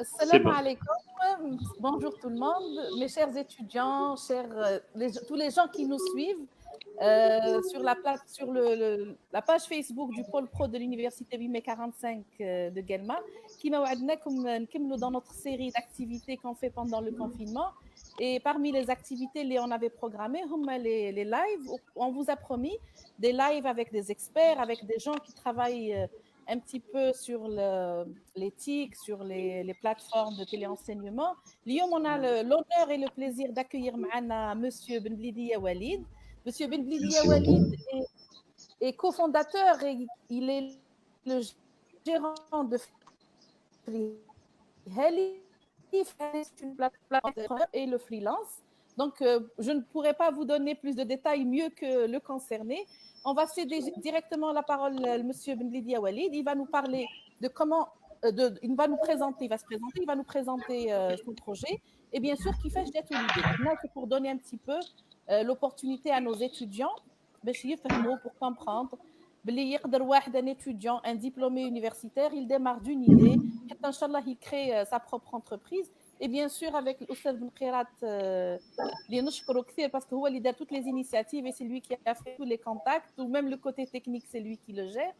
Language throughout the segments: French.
C'est Assalamu bon. alaikum. Bonjour tout le monde, mes chers étudiants, tous les gens qui nous suivent sur la page Facebook du pôle pro de l'université 8 mai 45 de Guelma, qui m'a comme dans notre série d'activités qu'on fait pendant le confinement. Et parmi les activités on avait programmé les lives. On vous a promis des lives avec des experts, avec des gens qui travaillent un petit peu sur l'éthique, sur les plateformes de téléenseignement. Lyon, on a l'honneur et le plaisir d'accueillir معنا Monsieur Benblidia Walid. Monsieur Benblidia Merci beaucoup. Walid est cofondateur et il est le gérant de Freeheli. C'est une plateforme et le freelance. Donc, je ne pourrais pas vous donner plus de détails mieux que le concerné. On va céder directement la parole à Monsieur Benblidia Walid. Il va nous parler de comment, il va nous présenter, il va se présenter, il va nous présenter son projet. Et bien sûr, qui fait l'idée. C'est pour donner un petit peu l'opportunité à nos étudiants pour comprendre. Un étudiant, un diplômé universitaire, il démarre d'une idée, Inch'Allah, il crée sa propre entreprise. Et bien sûr, avec l'Oustad Ben Khirat, parce que il a toutes les initiatives et c'est lui qui a fait tous les contacts, ou même le côté technique, c'est lui qui le gère.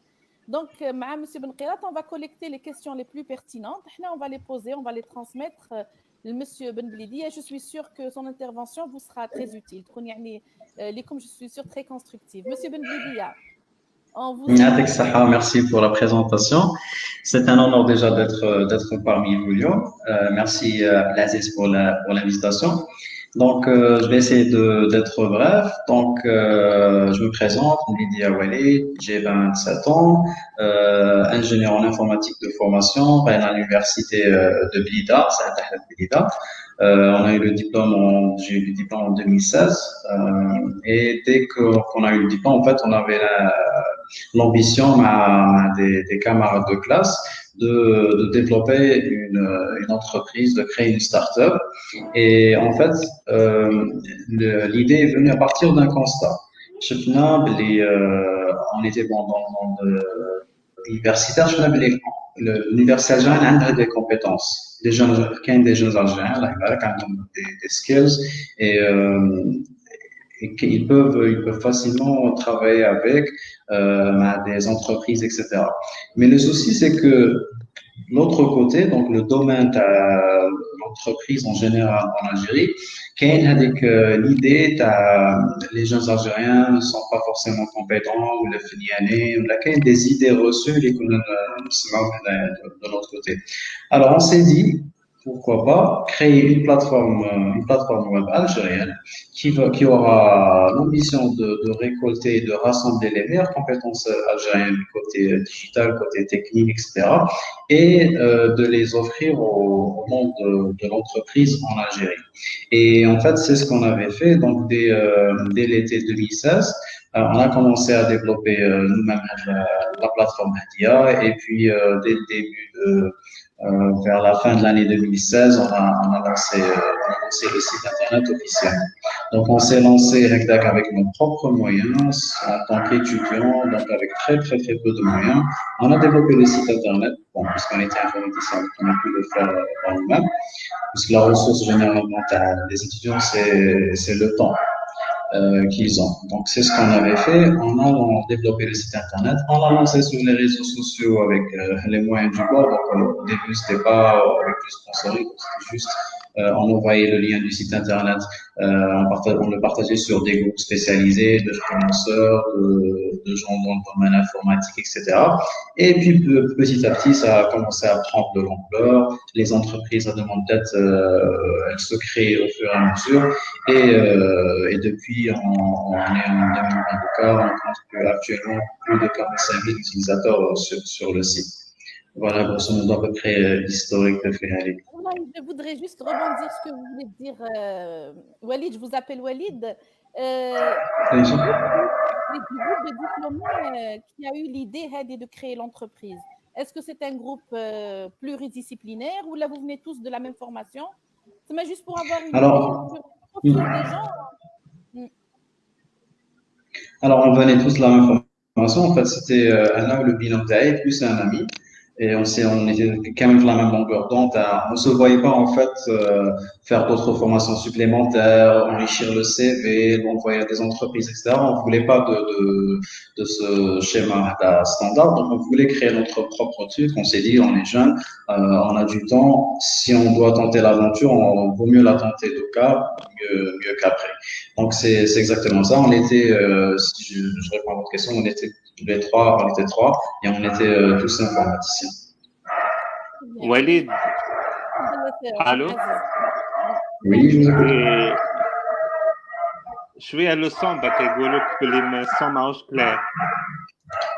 Donc, M. Ben Khirat, on va collecter les questions les plus pertinentes. On va les poser, on va les transmettre à M. Ben Blidi et je suis sûre que son intervention vous sera très utile. Comme je suis sûre, très constructive. M. Ben Blidi, on vous Yatek Saha, merci pour la présentation. C'est un honneur déjà d'être parmi vous, Lyon. Merci Aziz pour l'invitation. Donc, je vais essayer d'être bref. Donc, je me présente, Lydia Walid, j'ai 27 ans, ingénieur en informatique de formation à l'université de Blida, c'est à Blida. On a eu le diplôme, j'ai eu le diplôme en 2016. Et dès qu'on a eu le diplôme, en fait, on avait l'ambition des camarades de classe de développer une entreprise, de créer une start-up. Et en fait, l'idée est venue à partir d'un constat. On était dans le monde universitaire, l'université algérienne a des compétences. Des jeunes Algériens, qui ont des skills et qu'ils peuvent facilement travailler avec des entreprises, etc. Mais le souci, c'est que l'autre côté, donc le domaine de l'entreprise en général en Algérie, l'idée, les jeunes Algériens ne sont pas forcément compétents, ou le finiané, ou des idées reçues de l'autre côté. Alors on s'est dit, pourquoi pas créer une plateforme web algérienne qui aura l'ambition de récolter et de rassembler les meilleures compétences algériennes côté digital, côté technique, etc. et de les offrir au monde de l'entreprise en Algérie. Et en fait, c'est ce qu'on avait fait. Donc, dès l'été 2016, on a commencé à développer nous-mêmes la plateforme Hadia et puis dès le début vers la fin de l'année 2016, on a lancé le site internet officiel. Donc, on s'est lancé avec nos propres moyens en tant qu'étudiants, donc avec très peu de moyens. On a développé le site internet, puisqu'on était informaticien, on a pu le faire par nous-mêmes, puisque la ressource généralement des étudiants, c'est le temps. Qu'ils ont. Donc, c'est ce qu'on avait fait. On a développé le site internet. On l'a lancé sur les réseaux sociaux avec les moyens du bord. Donc, au début, c'était pas avec du sponsoring, c'était juste on envoyait le lien du site internet, on le partageait sur des groupes spécialisés de freelanceurs, de gens dans le domaine informatique, etc. Et puis petit à petit, ça a commencé à prendre de l'ampleur. Les entreprises à demande d'aide, elles se créent au fur et à mesure. Et depuis, on est en 2024, on compte actuellement plus de 45 000 utilisateurs sur le site. Voilà, grosso modo, à peu près l'historique de Freeheli. Je voudrais juste rebondir ce que vous venez de dire, Walid. Je vous appelle Walid. Le groupe de diplômés qui a eu l'idée de créer l'entreprise, est-ce que c'est un groupe pluridisciplinaire ou là vous venez tous de la même formation? C'est juste pour avoir une idée sur des gens. Alors, on venait tous de la même formation. En fait, c'était un le binôme d'Aïd plus un ami. et on était quand même sur la même longueur d'onde. On se voyait pas en fait faire d'autres formations supplémentaires, enrichir le CV, l'envoyer à des entreprises, etc. On voulait pas de ce schéma standard, donc on voulait créer notre propre truc. On s'est dit, on est jeune, on a du temps. Si on doit tenter l'aventure, on vaut mieux la tenter d'au cas, mieux qu'après. Donc c'est exactement ça. On était, si je réponds à votre question, on était les trois, on était trois et on était tous informaticiens. Bien. Walid, allô? Aziz. Oui, je vous écoute. إيه، شوية le son بتقولك باللي son ماهوش clair.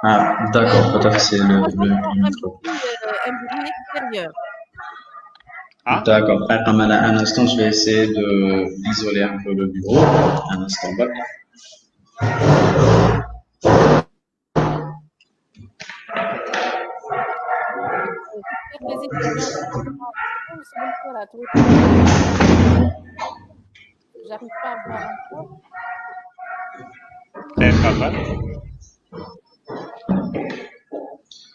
Ah, d'accord, peut-être c'est Moi, le j'entends micro. un bruit extérieur. Ah, D'accord. Comme un instant, je vais essayer d'isoler un peu le bureau. Un instant, d'accord. J'espère que les étudiants voilà, j'arrive pas à voir encore. c'est خبر.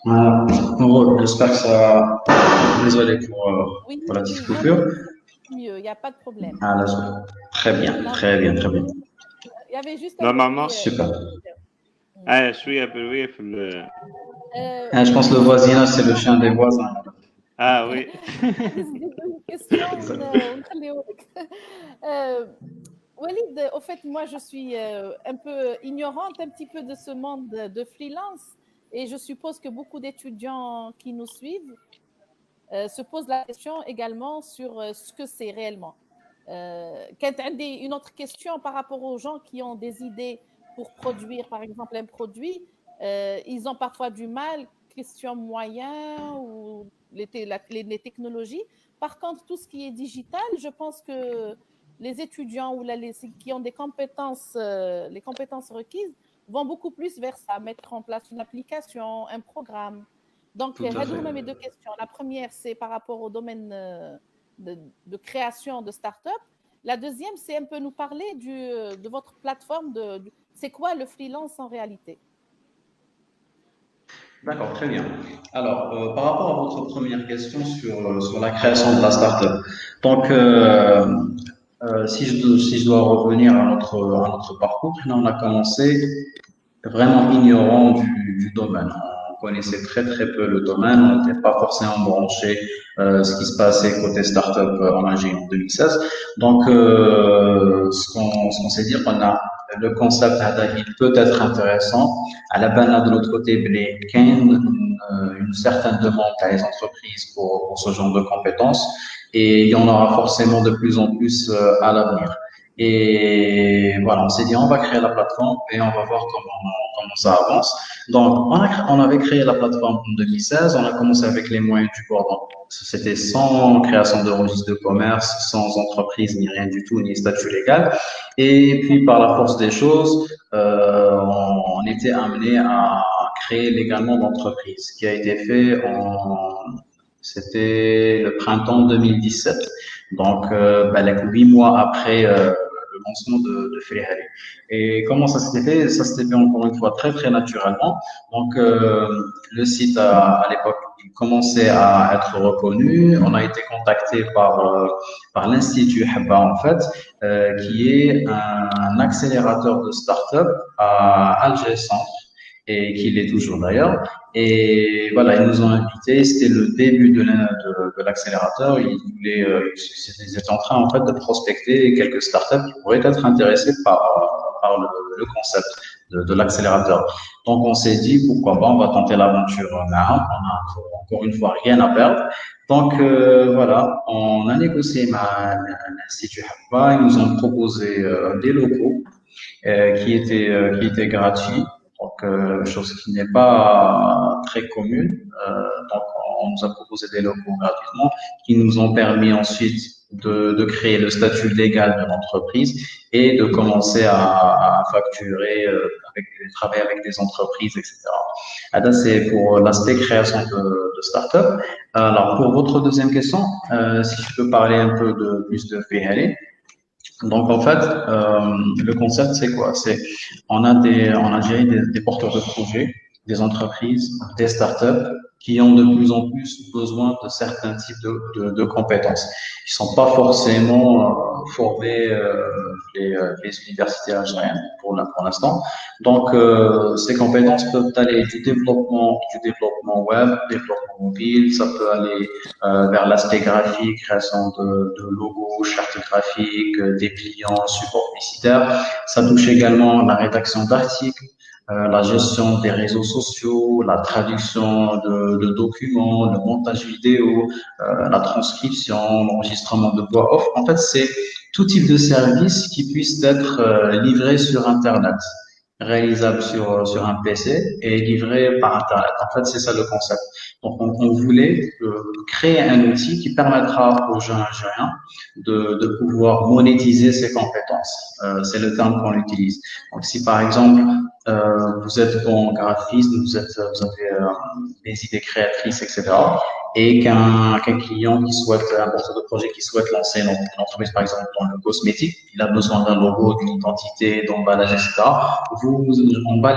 Voilà. Bon, j'espère que ça va. Désolé Oui, pour la oui, petite non, coupure. mieux, il n'y a pas de problème. Ah, là, très bien, très bien, très bien. Il y avait juste un Normalement, bruit. Super. شوية بروية في ال... Ah, je pense que le voisinage, c'est le chien des voisins. oui. Une question, Exact. Walid, au fait, moi, je suis un peu ignorante un petit peu de ce monde de freelance et je suppose que beaucoup d'étudiants qui nous suivent se posent la question également sur ce que c'est réellement. Une autre question par rapport aux gens qui ont des idées pour produire, par exemple, un produit, ils ont parfois du mal, question moyens ou les technologies. Par contre, tout ce qui est digital, je pense que les étudiants ou qui ont des compétences, les compétences requises, vont beaucoup plus vers ça, mettre en place une application, un programme. Donc, Tout à fait. mes deux questions. La première, c'est par rapport au domaine de création de start-up. La deuxième, c'est un peu nous parler de votre plateforme. C'est quoi le freelance en réalité? D'accord, très bien. Alors, par rapport à votre première question sur la création de la startup, donc, si je dois revenir à notre parcours, nous, on a commencé vraiment ignorant du domaine. On connaissait très très peu le domaine, on n'était pas forcément branché ce qui se passait côté startup en Algérie en 2016. Donc, ce qu'on s'est dit, on a le concept il peut être intéressant. À la banane de l'autre côté, il y a une certaine demande à les entreprises pour ce genre de compétences et il y en aura forcément de plus en plus à l'avenir. Et voilà, on s'est dit, on va créer la plateforme et on va voir comment ça avance. Donc, on avait créé la plateforme en 2016, on a commencé avec les moyens du bord. Donc, c'était sans création de registre de commerce, sans entreprise, ni rien du tout, ni statut légal. Et puis, par la force des choses, on était amené à créer légalement l'entreprise, qui a été fait c'était le printemps 2017. Donc, 8 mois après le lancement de Ferihari. Et comment ça s'était fait? Ça s'était fait encore une fois très très naturellement. Donc le site à l'époque il commençait à être reconnu. On a été contacté par l'Institut Habba en fait, qui est un accélérateur de start-up à Alger Centre et qui l'est toujours d'ailleurs. Et voilà, ils nous ont invités. C'était le début de l'accélérateur. Ils étaient en train en fait de prospecter quelques startups qui pourraient être intéressées par le concept de l'accélérateur. Donc on s'est dit pourquoi pas, on va tenter l'aventure. On a encore une fois rien à perdre. Donc voilà, on a négocié avec l'Institut Habba. Ils nous ont proposé des locaux qui étaient gratuits. Donc, chose qui n'est pas très commune. Donc, on nous a proposé des locaux gratuitement qui nous ont permis ensuite de créer le statut légal de l'entreprise et de commencer à facturer, travailler avec des entreprises, etc. Là, c'est pour l'aspect création de start-up. Alors, pour votre deuxième question, si je peux parler un peu plus de PLE. Donc en fait, le concept c'est quoi? C'est on a déjà des porteurs de projets, des entreprises, des startups qui ont de plus en plus besoin de certains types de compétences. Ils sont pas forcément formés les universités algériennes pour l'instant. Donc, ces compétences peuvent aller du développement web, développement mobile, ça peut aller vers l'aspect graphique, création de logos, chartes graphiques, dépliants, support publicitaire. Ça touche également la rédaction d'articles, la gestion des réseaux sociaux, la traduction de documents, le montage vidéo, la transcription, l'enregistrement de voix off. En fait, c'est tout type de service qui puisse être livré sur Internet, réalisable sur un PC et livré par Internet. En fait, c'est ça le concept. Donc, on voulait créer un outil qui permettra aux jeunes Algériens de pouvoir monétiser ses compétences. C'est le terme qu'on utilise. Donc, si par exemple, vous êtes bon graphiste, vous avez des idées créatrices, etc. Et qu'un client qui souhaite, un porteur de projet qui souhaite lancer une entreprise, par exemple, dans le cosmétique, il a besoin d'un logo, d'une identité, d'emballage, etc. On va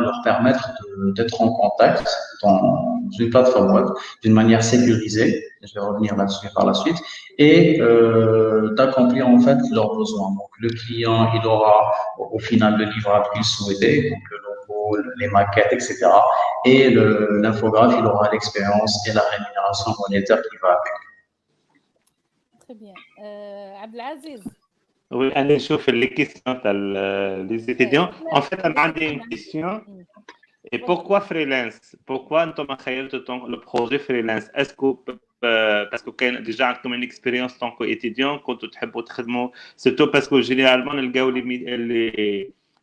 leur permettre d'être en contact dans une plateforme web d'une manière sécurisée. Je vais revenir là-dessus par la suite et d'accomplir en fait leurs besoins. Donc le client, il aura au final le livrable qu'il souhaitait, donc le logo, les maquettes, etc. Et l'infographe, il aura l'expérience et la rémunération monétaire qui va avec. Très bien. Abdelaziz. Oui, أنا نشوف les questions تاع les étudiants. En fait, أنا عندي une question. Et pourquoi freelance? Pourquoi أنتم خيرتوا le projet freelance? Est-ce que parce que كاين déjà عندكم une expérience tant qu'étudiant كنتوا تحبوا تخدموا surtout parce que généralement نلقاو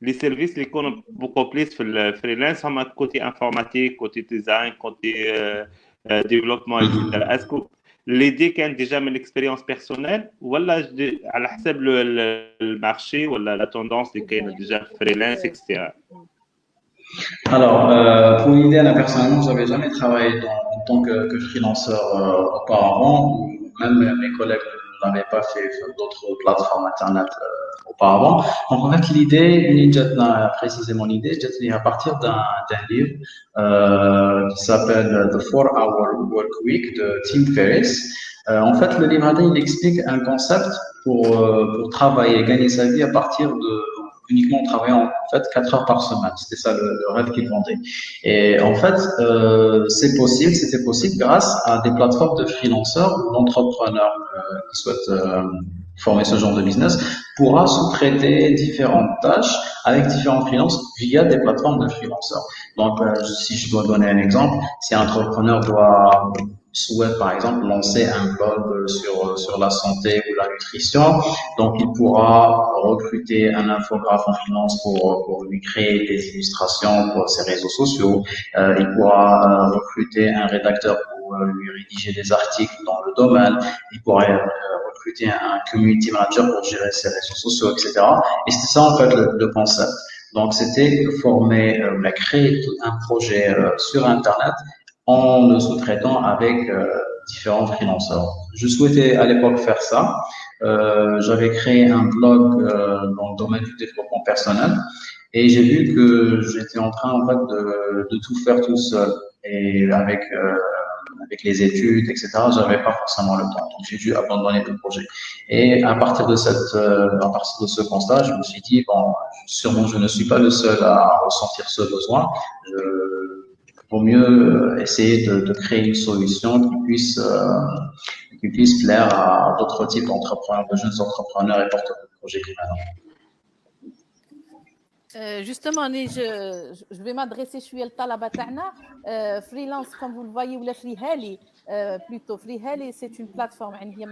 les services اللي يكونوا beaucoup plus في الفريلانس هما côté informatique, côté design, côté développement, etc. Est-ce que l'idée كانت déjà من l'expérience personnelle ولا على حسب المارché ولا la tendance اللي كاينه déjà freelance, etc. Alors, pour l'idée, là, personnellement, j'avais jamais travaillé en tant que freelanceur auparavant, ou même mes collègues ne l'avaient pas fait sur d'autres plateformes internet auparavant. Donc, en fait, l'idée, précisément l'idée, c'est à partir d'un livre qui s'appelle The 4-Hour Work Week de Tim Ferriss. En fait, le livre, il explique un concept pour travailler, gagner sa vie à partir de uniquement en travaillant en fait 4 heures par semaine. C'était ça le rêve qu'il vendait. Et en fait, c'était possible grâce à des plateformes de freelanceurs ou d'entrepreneurs qui souhaitent former ce genre de business pourra sous-traiter différentes tâches avec différents freelances via des plateformes de freelanceurs. Donc, si je dois donner un exemple, si un entrepreneur souhaite par exemple lancer un blog sur la santé ou la nutrition, donc il pourra recruter un infographe en freelance pour lui créer des illustrations pour ses réseaux sociaux. Il pourra recruter un rédacteur pour lui rédiger des articles dans le domaine. Il pourra recruter un community manager pour gérer ses réseaux sociaux, etc. Et c'était ça en fait le concept. Donc c'était créer un projet sur Internet en le sous-traitant avec différents freelanceurs. Je souhaitais à l'époque faire ça. J'avais créé un blog dans le domaine du développement personnel et j'ai vu que j'étais en train en fait de tout faire tout seul et avec les études, etc. J'avais pas forcément le temps, donc j'ai dû abandonner le projet. Et à partir de ce constat, je me suis dit bon, sûrement je ne suis pas le seul à ressentir ce besoin. Vaut mieux essayer de créer une solution qui puisse plaire à d'autres types d'entrepreneurs, de jeunes entrepreneurs et porteurs de projets maintenant. Justement, je vais m'adresser شوية للطلبة تاعنا. Freelance, comme vous le voyez, ولا فريهالي plutôt. فريهالي c'est une plateforme يعني هي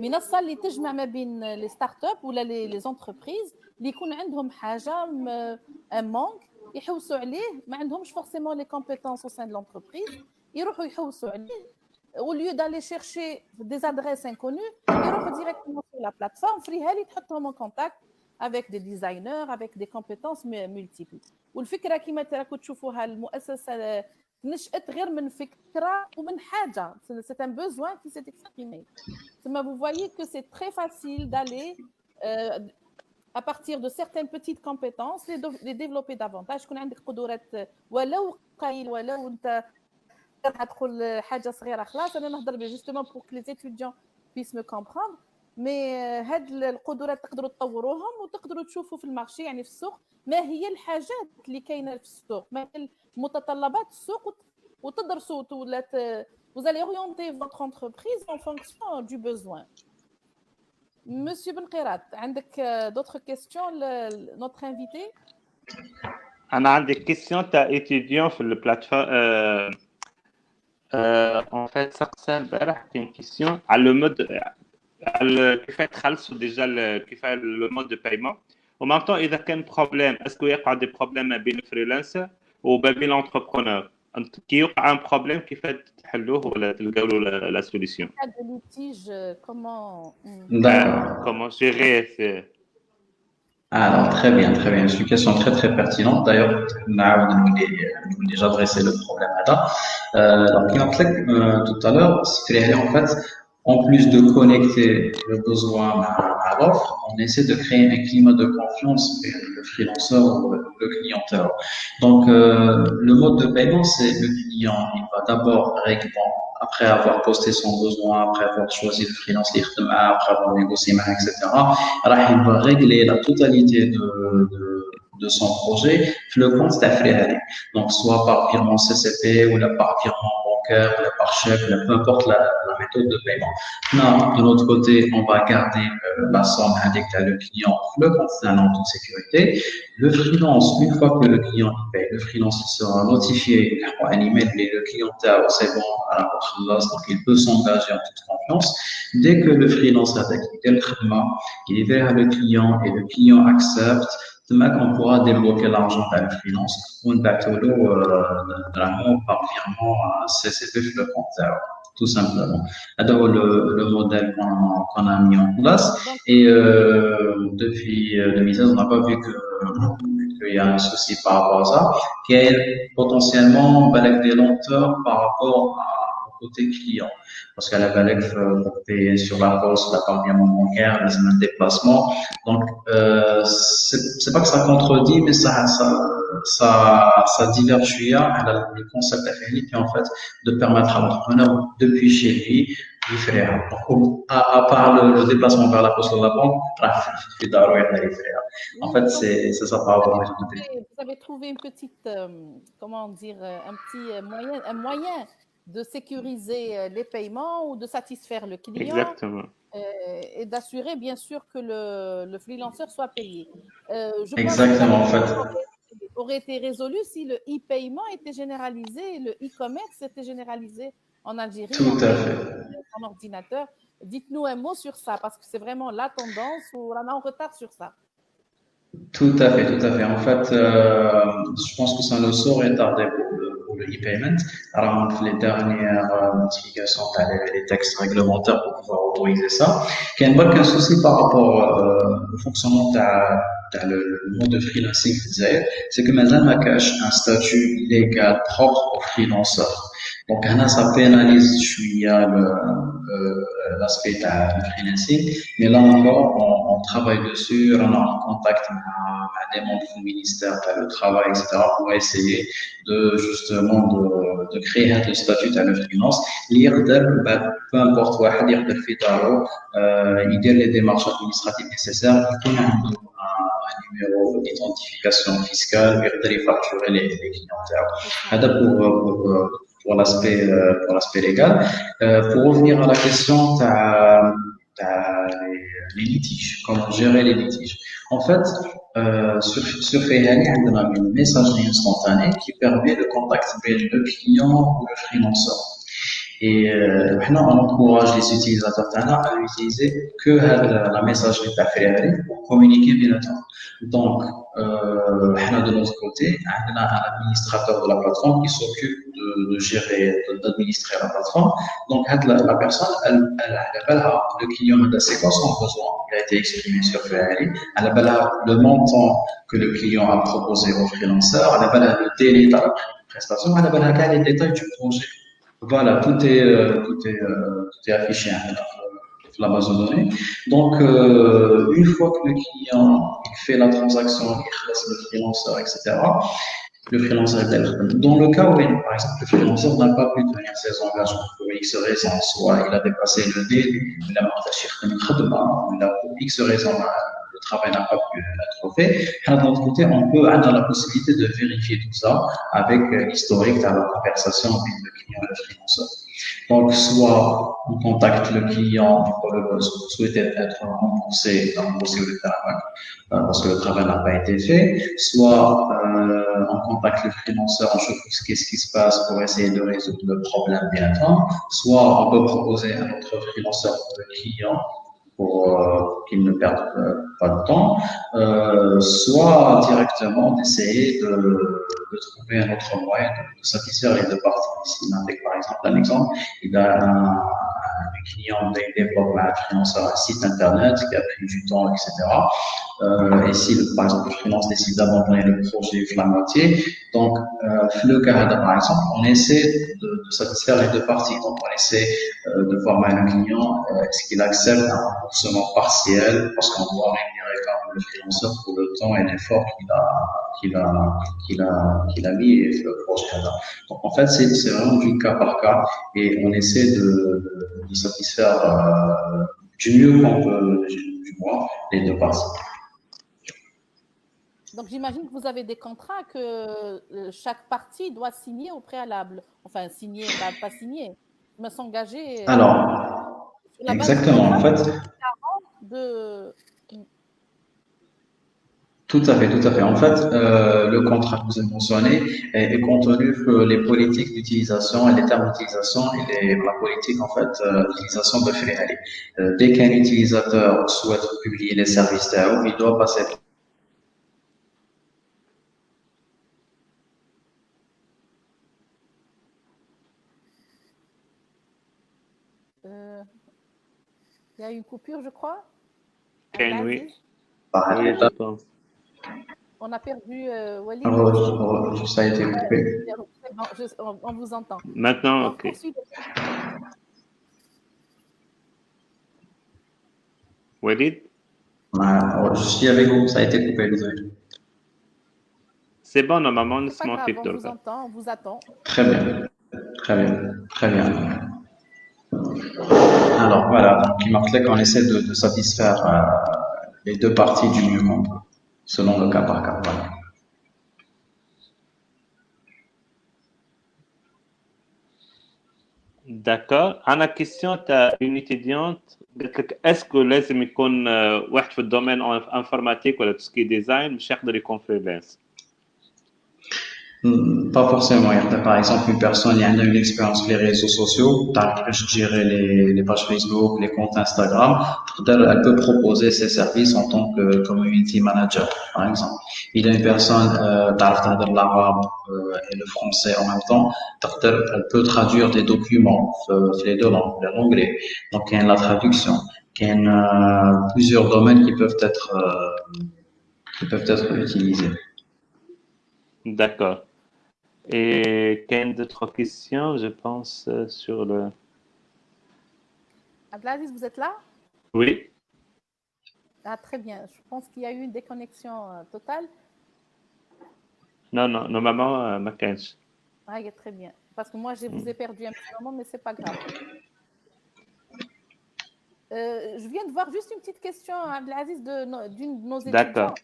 منصة اللي تجمع ما بين les startups ولا les entreprises اللي يكون عندهم حاجة un manque يحوسوا عليه, ما عندهمش forcément les compétences au sein de l'entreprise, يروحوا يحوسوا عليه au lieu d'aller chercher des adresses inconnues, يروحوا directement sur la plateforme. فريهالي تحطهم en contact avec des designers, avec des compétences multiples. والفكرة كما تراكم تشوفوها المؤسسة نشأت غير من فكرة ومن حاجة. C'est un besoin qui s'est exprimé. Vous voyez que c'est très facile d'aller à partir de certaines petites compétences, les développer davantage. كون عندك قدرات ولو قليل ولو انت تدخل حاجه صغيره خلاص انا نهضر به justement pour que les étudiants puissent me comprendre. مي هاد القدرات تقدروا تطوروهم وتقدروا تشوفوا في المارشي يعني في السوق ما هي الحاجات اللي كاينه في السوق، ما هي متطلبات السوق وتدرسوا ولا vous allez orienter votre entreprise en fonction du besoin. Monsieur Benqirat, عندك d'autres questions notre invité? أنا عندي question تاع étudiant في البلاتفورم. En fait سقسا البارح كاين question على لو مود كيف تخلصوا ديجا كيف لو مود دو بايمون ومام طون اذا كان بروبليم اسكو يقع دي بروبليم ما بين الفريلانسر وما بين لونتربرونور كي يوقع ان بروبليم كيف تحلوه ولا تلقاو له لا سوليسيون comment gérer Alors, très bien, très bien. C'est une question très, très pertinente. D'ailleurs, nous déjà adressé le problème là. Donc, tout à l'heure, c'est en fait, en plus de connecter le besoin à l'offre, on essaie de créer un climat de confiance vers le freelanceur ou le clienteur. Donc, le mode de paiement, c'est le client, il va d'abord régler, après avoir posté son besoin, après avoir choisi le freelance, après avoir négocié, etc. Alors, il va régler la totalité de son projet, le compte d'affaires. Donc, soit par virement CCP ou par virement bancaire, ou par chèque, peu importe la méthode de paiement. Non, de l'autre côté, on va garder la somme avec le client, le compte en toute sécurité. Le freelance, une fois que le client paye, le freelance sera notifié par un email, mais le client c'est bon, à la porte donc il peut s'engager en toute confiance. Dès que le freelance a acquitté le traitement, il est vers le client et le client accepte, on pourra débloquer l'argent par le freelance ou un bateau par virement CCP le compte, tout simplement. Alors, le modèle qu'on a mis en place et depuis 2016, on n'a pas vu qu'il y a un souci par rapport à ça, qui est potentiellement avec des lenteurs par rapport au côté client. Parce qu'à la balèque, pour payer sur la poste, la part virement bancaire, les déplacements. Donc, c'est pas que ça contredit, mais ça diverge le concept affaire qui en fait de permettre à l'entrepreneur depuis chez lui de faire. Donc, à part le déplacement vers la poste ou la banque, en fait, c'est ça par rapport à vous avez trouvé une petite, comment dire, un moyen de sécuriser les paiements ou de satisfaire le client. Exactement. Et d'assurer bien sûr que le freelanceur soit payé. Je Exactement, pense que en fait. aurait été résolu si le e-paiement était généralisé et le e-commerce était généralisé en Algérie. Tout à fait. En ordinateur. Dites-nous un mot sur ça parce que c'est vraiment la tendance ou on est en retard sur ça. Tout à fait, tout à fait. En fait, je pense que ça ne saurait tarder pour le e-payment. Alors, les dernières notifications, les textes réglementaires pour pouvoir autoriser ça. Il y a un souci par rapport au fonctionnement le mode de freelancing, c'est que maintenant, on cache un statut légal propre aux freelanceurs. Donc, ça pénalise l'aspect du freelancing, mais là encore, on travaille dessus, on est en contact avec des membres du ministère du travail, etc., pour essayer justement de créer un statut de freelance. Peu importe où il y a les démarches administratives nécessaires, il y a un numéro d'identification fiscale, il y facturer les clients. Pour l'aspect légal. Pour revenir à la question les litiges, comment gérer les litiges. En fait, sur Fayhani, on a une messagerie instantanée qui permet le contact entre le client ou le freelanceur. Et on encourage les utilisateurs à utiliser que la messagerie Fayhani pour communiquer bien entendu. Donc, de l'autre côté, on a un administrateur de la plateforme qui s'occupe de gérer, d'administrer la plateforme. Donc, la personne, le client, c'est quoi son besoin? Il a été exprimé sur Fayhani. Elle a le montant que le client a proposé au freelanceur. Elle a le délai de la prestation. Elle a les détails du projet. Voilà, tout est affiché. la base de données. Donc, une fois que le client fait la transaction, il laisse le freelanceur, etc., le freelanceur dans le cas où, par exemple, le freelanceur n'a pas pu tenir ses engagements pour X raisons, soit il a dépassé le délai, il a pour X raisons, le travail n'a pas pu être fait. De notre côté, on a la possibilité de vérifier tout ça avec l'historique de la conversation avec le client et le freelanceur. Donc, soit on contacte le client pour le souhaiter être remboursé au travail parce que le travail n'a pas été fait, soit on contacte le freelanceur, on cherche qu'est-ce qui se passe pour essayer de résoudre le problème bien temps, soit on peut proposer à notre freelanceur le client pour qu'il ne perde pas de temps, soit directement d'essayer de trouver un autre moyen de satisfaire les deux parties. Ici, par exemple un exemple, il a un client développe un freelanceur un site internet qui a pris du temps, etc. Et si, par exemple, le freelance décide d'abandonner le projet la moitié, donc, le cas par exemple, on essaie de satisfaire les deux parties. Donc, on essaie de voir avec le client, est-ce qu'il accepte un remboursement partiel, parce qu'on doit rémunérer quand même le freelanceur pour le temps et l'effort qu'il a mis et le projet. Donc, en fait, c'est vraiment du cas par cas et on essaie de satisfaire du mieux qu'on peut, du moins, les deux parties. Donc, j'imagine que vous avez des contrats que chaque partie doit signer au préalable. Enfin, signer, pas signer, mais s'engager. Alors, sur la base exactement, en fait. De... Tout à fait, tout à fait. En fait, le contrat que vous avez mentionné est contenu que les politiques d'utilisation et les termes d'utilisation et la politique, en fait, d'utilisation de Freenali. Dès qu'un utilisateur souhaite publier les services d'AO, il doit passer. Il y a une coupure, je crois. Oui. Oui, je pense. On a perdu Walid. Ça a été coupé. On vous entend. Maintenant, donc, ok. Walid? Je suis avec vous, ça a été coupé, désolé. C'est bon, normalement, on se monte. On vous entend, on vous attend. Très bien, très bien, très bien. Alors voilà, donc il marquait qu'on essaie de satisfaire les deux parties du mieux qu'on peut, selon le cas par cas. Voilà. D'accord. أنا question تاع une étudiante قالت لك اسكو لازم يكون واحد في الدومين انفورماتيك ولا تسكي ديزاين باش يقدر يكون فريلانس؟ Pas forcément. Par exemple, une personne qui a une expérience sur les réseaux sociaux, je dirais les pages Facebook, les comptes Instagram, elle peut proposer ses services en tant que community manager, par exemple. Il y a une personne qui l'arabe et le français en même temps, elle peut traduire des documents les deux langues, l'anglais. Donc, il y a la traduction. Il y a plusieurs domaines qui peuvent être utilisés. D'accord. Et quelle d'autres questions, je pense, sur le... Abdelaziz, vous êtes là? Oui. Ah, très bien. Je pense qu'il y a eu une déconnexion totale. Non, normalement, ma cache. Ah, très bien. Parce que moi, je vous ai perdu un petit moment, mais ce n'est pas grave. Je viens de voir juste une petite question, Abdelaziz, d'une de nos étudiants. D'accord.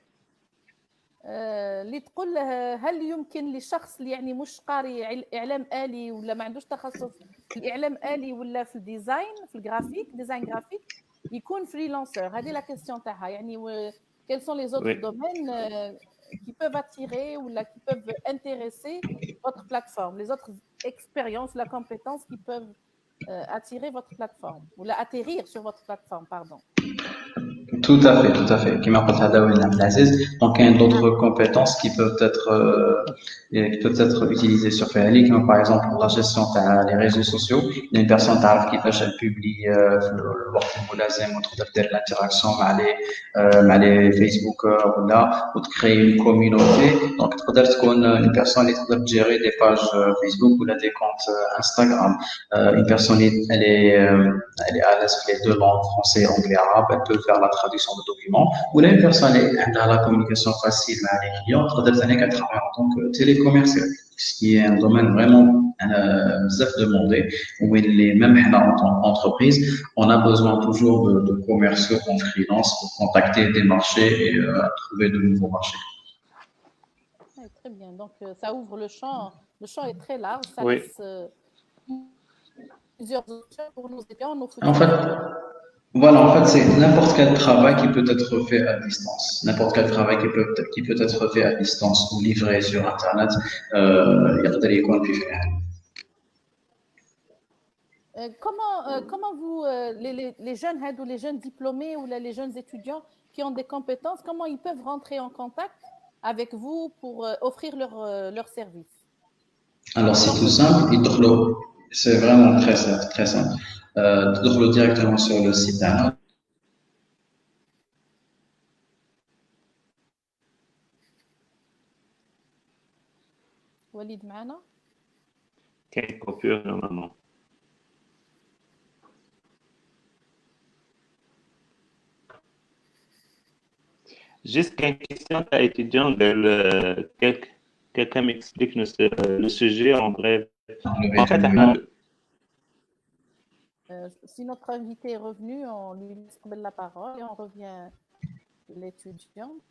اللي تقول هل يمكن لشخص اللي يعني مش قاري اعلام آلي ولا ما عندوش تخصص في الاعلام آلي ولا في الديزاين في الجرافيك ديزاين جرافيك يكون فريلانسر؟ هذه لا كيسيون تاعها يعني quels sont les autres domaines qui peuvent attirer ou qui peuvent intéresser votre plateforme, les autres expériences, la compétence qui peuvent attirer votre plateforme ou atterrir sur votre plateforme, pardon. tout à fait. Comme قلت هذا وين عبد العزيز. Donc, il y a d'autres compétences qui peuvent être utilisées sur Facebook, comme par exemple la gestion des réseaux sociaux. Il y a une personne qui elle publie le وقت الملازم وتقدر دير l'interaction مع les Facebookers ولا وتكري une communauté. Donc, تقدر تكون une personne اللي تقدر gérer des pages Facebook ولا des comptes Instagram. Une personne elle est à l'aise avec les deux langues, français, anglais, arabe, elle peut faire la traduction de documents. Ou là, une personne elle a la communication facile avec les clients, elle travaille en tant que télécommercial, ce qui est un domaine vraiment demandé, où même en tant qu'entreprise, on a besoin toujours de commerciaux en freelance pour contacter des marchés et trouver de nouveaux marchés. Ouais, très bien. Donc, ça ouvre le champ. Le champ est très large. Ça Oui. laisse plusieurs options pour nos étudiants, nos En fait, voilà, en fait, c'est n'importe quel travail qui peut être fait à distance. N'importe quel travail qui peut être fait à distance ou livré sur Internet, يقدر يكون في فعل. Comment vous, les jeunes ou les jeunes diplômés ou les jeunes étudiants qui ont des compétences, comment ils peuvent rentrer en contact avec vous pour offrir leur service? Alors, c'est tout simple. C'est vraiment très simple. تدخلوا directement sur le site internet. وليد معنا؟ كاين coupure normalement. Juste une question à étudiant quelqu'un m'explique le sujet en bref. En fait, si notre invité est revenu, on lui laisse la parole et on revient l'étudiante.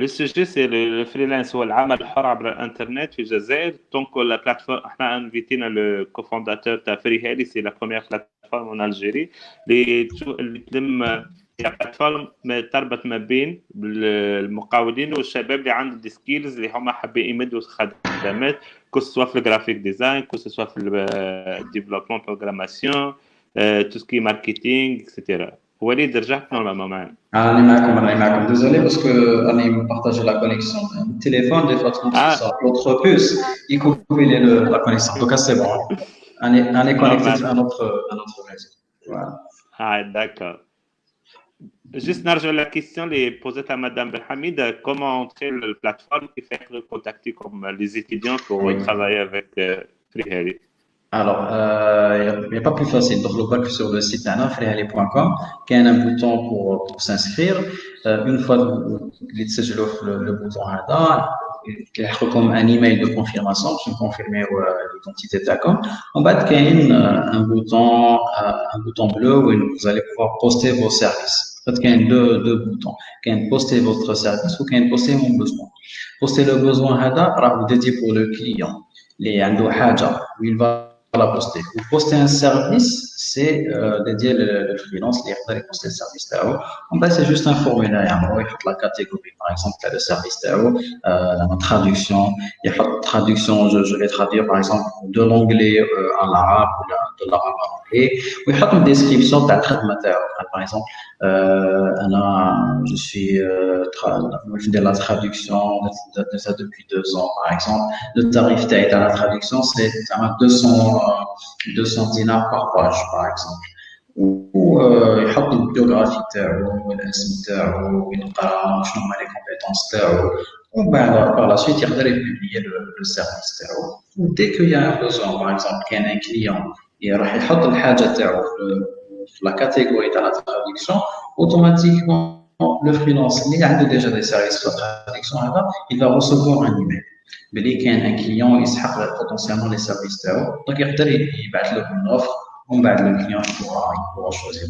Le sujet, c'est le freelance ou العمل الحر عبر الانترنت في الجزائر. Donc la plateforme, احنا انفيتينا le cofondateur تاع فريهالي, c'est la première plateforme en Algérie اللي تلم بلاتفورم تربط ما بين المقاولين والشباب اللي عندهم دي سكيلز اللي هما حابين يمدوا خدمات, que ce soit في الجرافيك ديزاين, que ce soit في الديفلوبمون بروغراماسيون, tout ce qui est marketing, etc. وليد رجعت نورمالمون معايا. راني معكم désolé parce que راني مبارطاجي la connexion du téléphone des fois l'autre puce il coupe la connexion. Donc c'est bon. On est connecté à notre réseau. Voilà. Ah d'accord. Juste نرجع la question les posée à Madame Belhamid, comment entrer la plateforme qui fait être contacté comme les étudiants pour travailler avec Freehali. Alors, il n'y a pas plus facile. Donc, le bac sur le site freehali.com, il y a un bouton pour s'inscrire. Une fois que vous avez le bouton il y a comme un email de confirmation pour confirmer l'identité d'accord. En bas, il y a un bouton bleu où vous allez pouvoir poster vos services. En fait, il y a deux boutons. Il y a poster votre service ou il y a poster mon besoin. Poster le besoin, c'est dédié pour le client. Les où il va la poster. Vous postez un service, c'est dédié le freelance, il va poster le service là-haut. En bas, c'est juste un formulaire. Il y a la catégorie, par exemple, le service là-haut, la traduction. Il y a la traduction, je vais traduire, par exemple, de l'anglais à l'arabe ou de l'arabe à l'anglais. Il y a une description de la traitement. Par exemple, je fais la traduction de ça depuis 2 ans, par exemple. Le tarif de la traduction, c'est 200 dinars par page, par exemple. Ou يحط البيوغرافي تاعو الاسم تاعو وينقرا شنو هما لي كومبيتونس تاعو ومن بعد par la suite يقدر يبلي le service تاعو. Dès qu'il y a un besoin, par exemple كاين un client راح يحط الحاجه تاعو في la catégorie de la traduction, automatiquement le freelance اللي عنده déjà des services de traduction il va recevoir un email. بلي كان un client يسحق potentiellement les services تاعو, donc يقدر يبعث له une offre ومن بعد le client pourra choisir.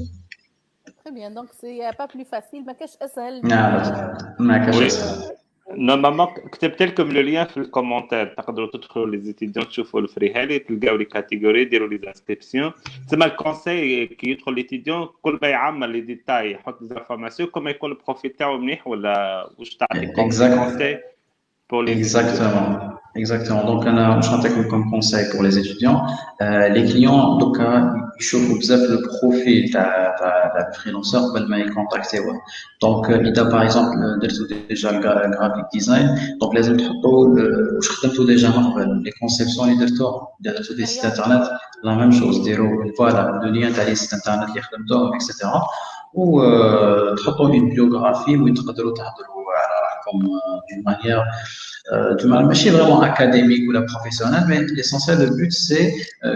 Très bien, donc c'est pas plus facile, ما كاش اسهل. ما كاش اسهل. Normalement, كتبت لكم le lien في الكومنتات, تقدروا تدخلوا les étudiants تشوفوا الفريهالي, تلقاو لي كاتيجوري, ديروا لي انسكريبسيون. تسمى الكونساي كي يدخل l'étudiant كل ما يعمل لي ديتاي يحط لي انفورماسيون كما يكون البروفيل تاعو منيح ولا واش تعطي كونساي. pour les Exactement, exactement. Donc, je vais comme conseil pour les étudiants. Les clients, donc, ils chauffent le profil d'un freelanceur pour le contacter. Ouais. Donc, il a par exemple déjà le graphic design. Donc, les autres, je خدمته déjà les conceptions et des sites internet, la même chose. Voilà, le lien des sites internet qui خدمتهم, etc. Ou تحطوا une biographie où ils تقدروا تهضروا comme d'une manière ماشي vraiment académique ou la professionnelle, mais l'essentiel, le but, c'est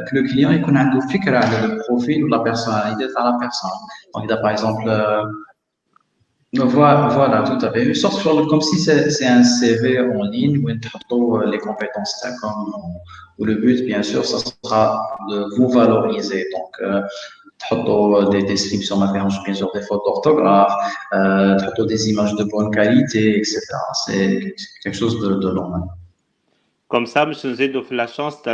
que le client il connaît un فكرة على le profil ou la personnalité de la personne. Donc, il a par exemple, voilà, tout à fait. Une sorte comme si c'est un CV en ligne où tu as les compétences comme, où le but, bien sûr, ça sera de vous valoriser. Donc, تحطوا des descriptions bien sûr des fautes d'orthographe, تحطوا des images de bonne qualité, etc. C'est quelque chose de normal. Comme ça, باش نزيدوا في la chance تاع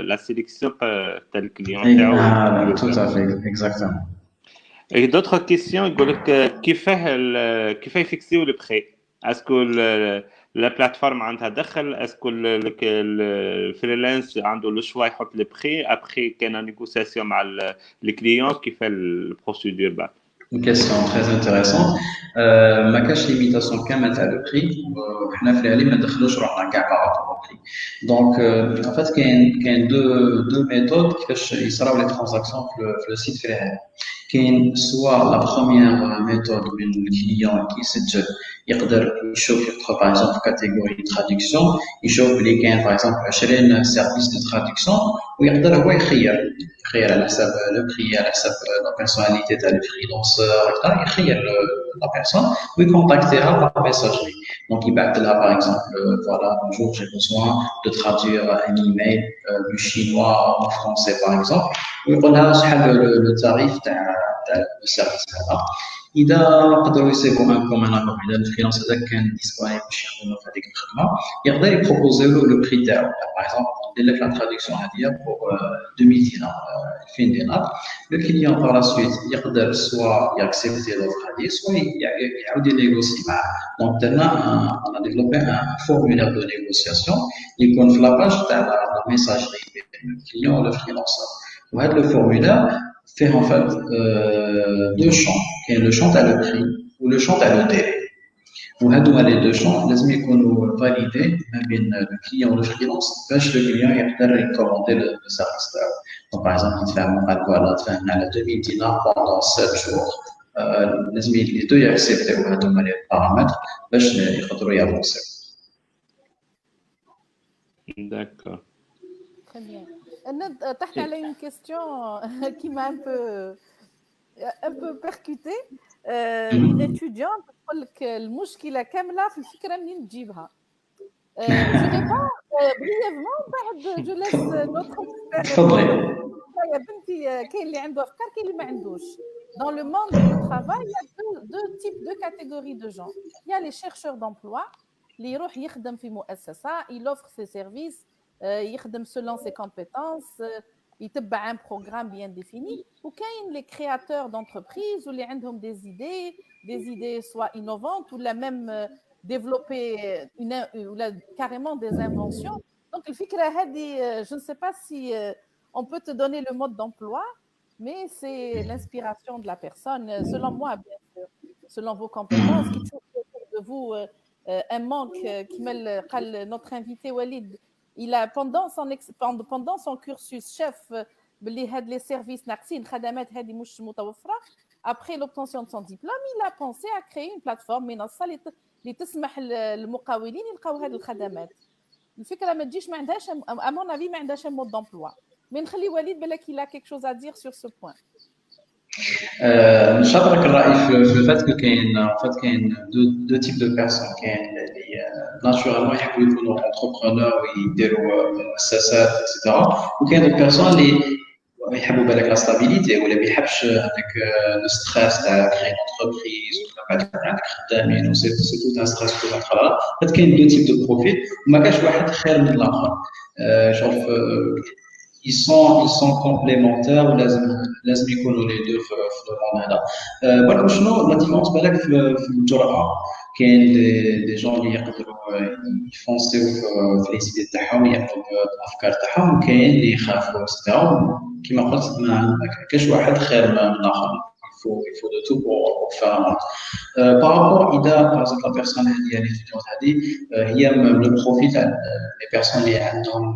la sélection تاع الكليون Et, تاعو. tout à fait, exactement. Et d'autres questions, يقول لك كيفاه يفيكسيو لو بري؟ اسكو la plateforme عندها دخل؟ اسكو الفريلانس عنده لو شوا يحط لو بري ابخي كاين نيغوسياسيون مع الكليون؟ كيف البروسيدور بعد؟ Une question très intéressante. ما كاش ليميتاسيون كامل تاع لو بري، وحنا في العلم ما ندخلوش روحنا كاع بارابور بري. دونك ان فات كاين دو ميثود كيفاش يصراو لي ترانزاكسيون في لو سيت فريلانس. كاين سوا لا بروميير ميثود من الكليون كيسجل يقدر يشوف يدخل باغ اكزومبل كاتيجوري تراديكسيون، يشوف بلي كاين باغ اكزومبل 20 سيرفيس دو تراديكسيون، ويقدر هو يخير على حساب لو بري، على حساب لا بيرسوناليتي تاع الفريلانسور، يخير لا بيرسون ويكونتاكتيها بار ميساجري. دونك يبعث لها باغ اكزومبل فوالا بونجور جي بوزوان دو ترادوير ان ايميل دو شينوا او فرونسي باغ اكزومبل، ويقول لها شحال لو تاريف تاع السيرفيس هذا. اذا قدروا يسيبوا ان كومون اكور، اذا الفريلانس هذا كان ديسبونيبل باش يخدموا في هذيك الخدمه، يقدر يبروبوزيو له لو بري تاعو. باغ اكزومبل ندير لك لا تراديكسيون هذه بور 2000 دينار، 2000 دينار. لو كليون بار لا سويت يقدر سوا ياكسبتي لوفر هذه، سوا يعاود ينيغوسي معاه. دونك درنا انا ديفلوبي ان فورمولير دو نيغوسياسيون يكون في لاباج تاع لا ميساجري بين الكليون والفريلانسور. وهذا لو فورمولير فيه en fait deux champs. كاين لو شون تاع لو بري ولو شون تاع لو ديلي، وهذوما لي دو شون لازم يكونوا فاليدي ما بين الكليون والفريلانس باش لو كليون يقدر يكوموندي لو سيرفيس تاعو. دونك باغ اكزومبل نتفاهموا قال فوالا تفاهمنا على 2000 دينار بوندون 7 جور، لازم لي دو ياكسبتيو هذوما لي بارامتر باش يقدروا يافونسيو. D'accord. Très bien. تحت على une question qui m'a un peu percutée. Une étudiante تقول لك المشكلة كاملة في الفكرة منين تجيبها. Je réponds brièvement بعد je laisse notre expert. يا بنتي كاين اللي عنده أفكار كاين اللي ما عندوش. Dans le monde du travail, il y a deux types de catégories de gens. Il y a les chercheurs d'emploi اللي يروح يخدم في مؤسسة، il offre ses services, يخدم selon ses compétences, يتبع un programme bien défini. وكاين les créateurs d'entreprises اللي عندهم des idées soit innovantes ou la même développer ou carrément des inventions. Donc الفكرة هذه je ne sais pas si on peut te donner le mode d'emploi, mais c'est l'inspiration de la personne, selon moi bien sûr, selon vos compétences, qui trouve autour de vous un manque. Qui قال notre invité Walid, il a pendant son cursus chef باللي هاد les services ناقصين، الخدمات هذه مش متوفرة. Après l'obtention de son diplôme, il a pensé à créer une plateforme منصة اللي تسمح للمقاولين يلقاو هذه الخدمات. الفكرة ما تجيش ما عندهاش à mon avis ما عندهاش un mode d'emploi. Mais نخلي وليد بالك il a quelque chose à dire sur ce point. نشاطرك الرأي في الفات كاين دو تيب دو بيرسون. كاين اللي ناتشورالمون يحبوا يكونوا انتربرونور ويديروا مؤسسات اكسيتيرا، وكاين دو بيرسون اللي يحبوا بالك لا ستابيليتي ولا ما يحبش هذاك لو ستريس تاع كري انتربريز ولا بعد عندك خدامين وسي تو ان ستريس كل خلاص. كاين دو تيب دو بروفيل وما كاش واحد خير من الاخر. شوف ils sont complémentaires ولازم يكونوا les deux في الرومان هذا. برك شنو لا ديفيرونس بالك في الجرأة. كاين دي جون اللي يقدروا يفونسيو في لي سيدي تاعهم، ياخذوا الافكار تاعهم، وكاين اللي يخافوا اكسترا. كما قلت ما كاش واحد خير من الاخر. il faut de tout pour faire un monde. Par rapport إذا par exemple la personne هذه l'étudiante هذه هي le profil les personnes اللي عندهم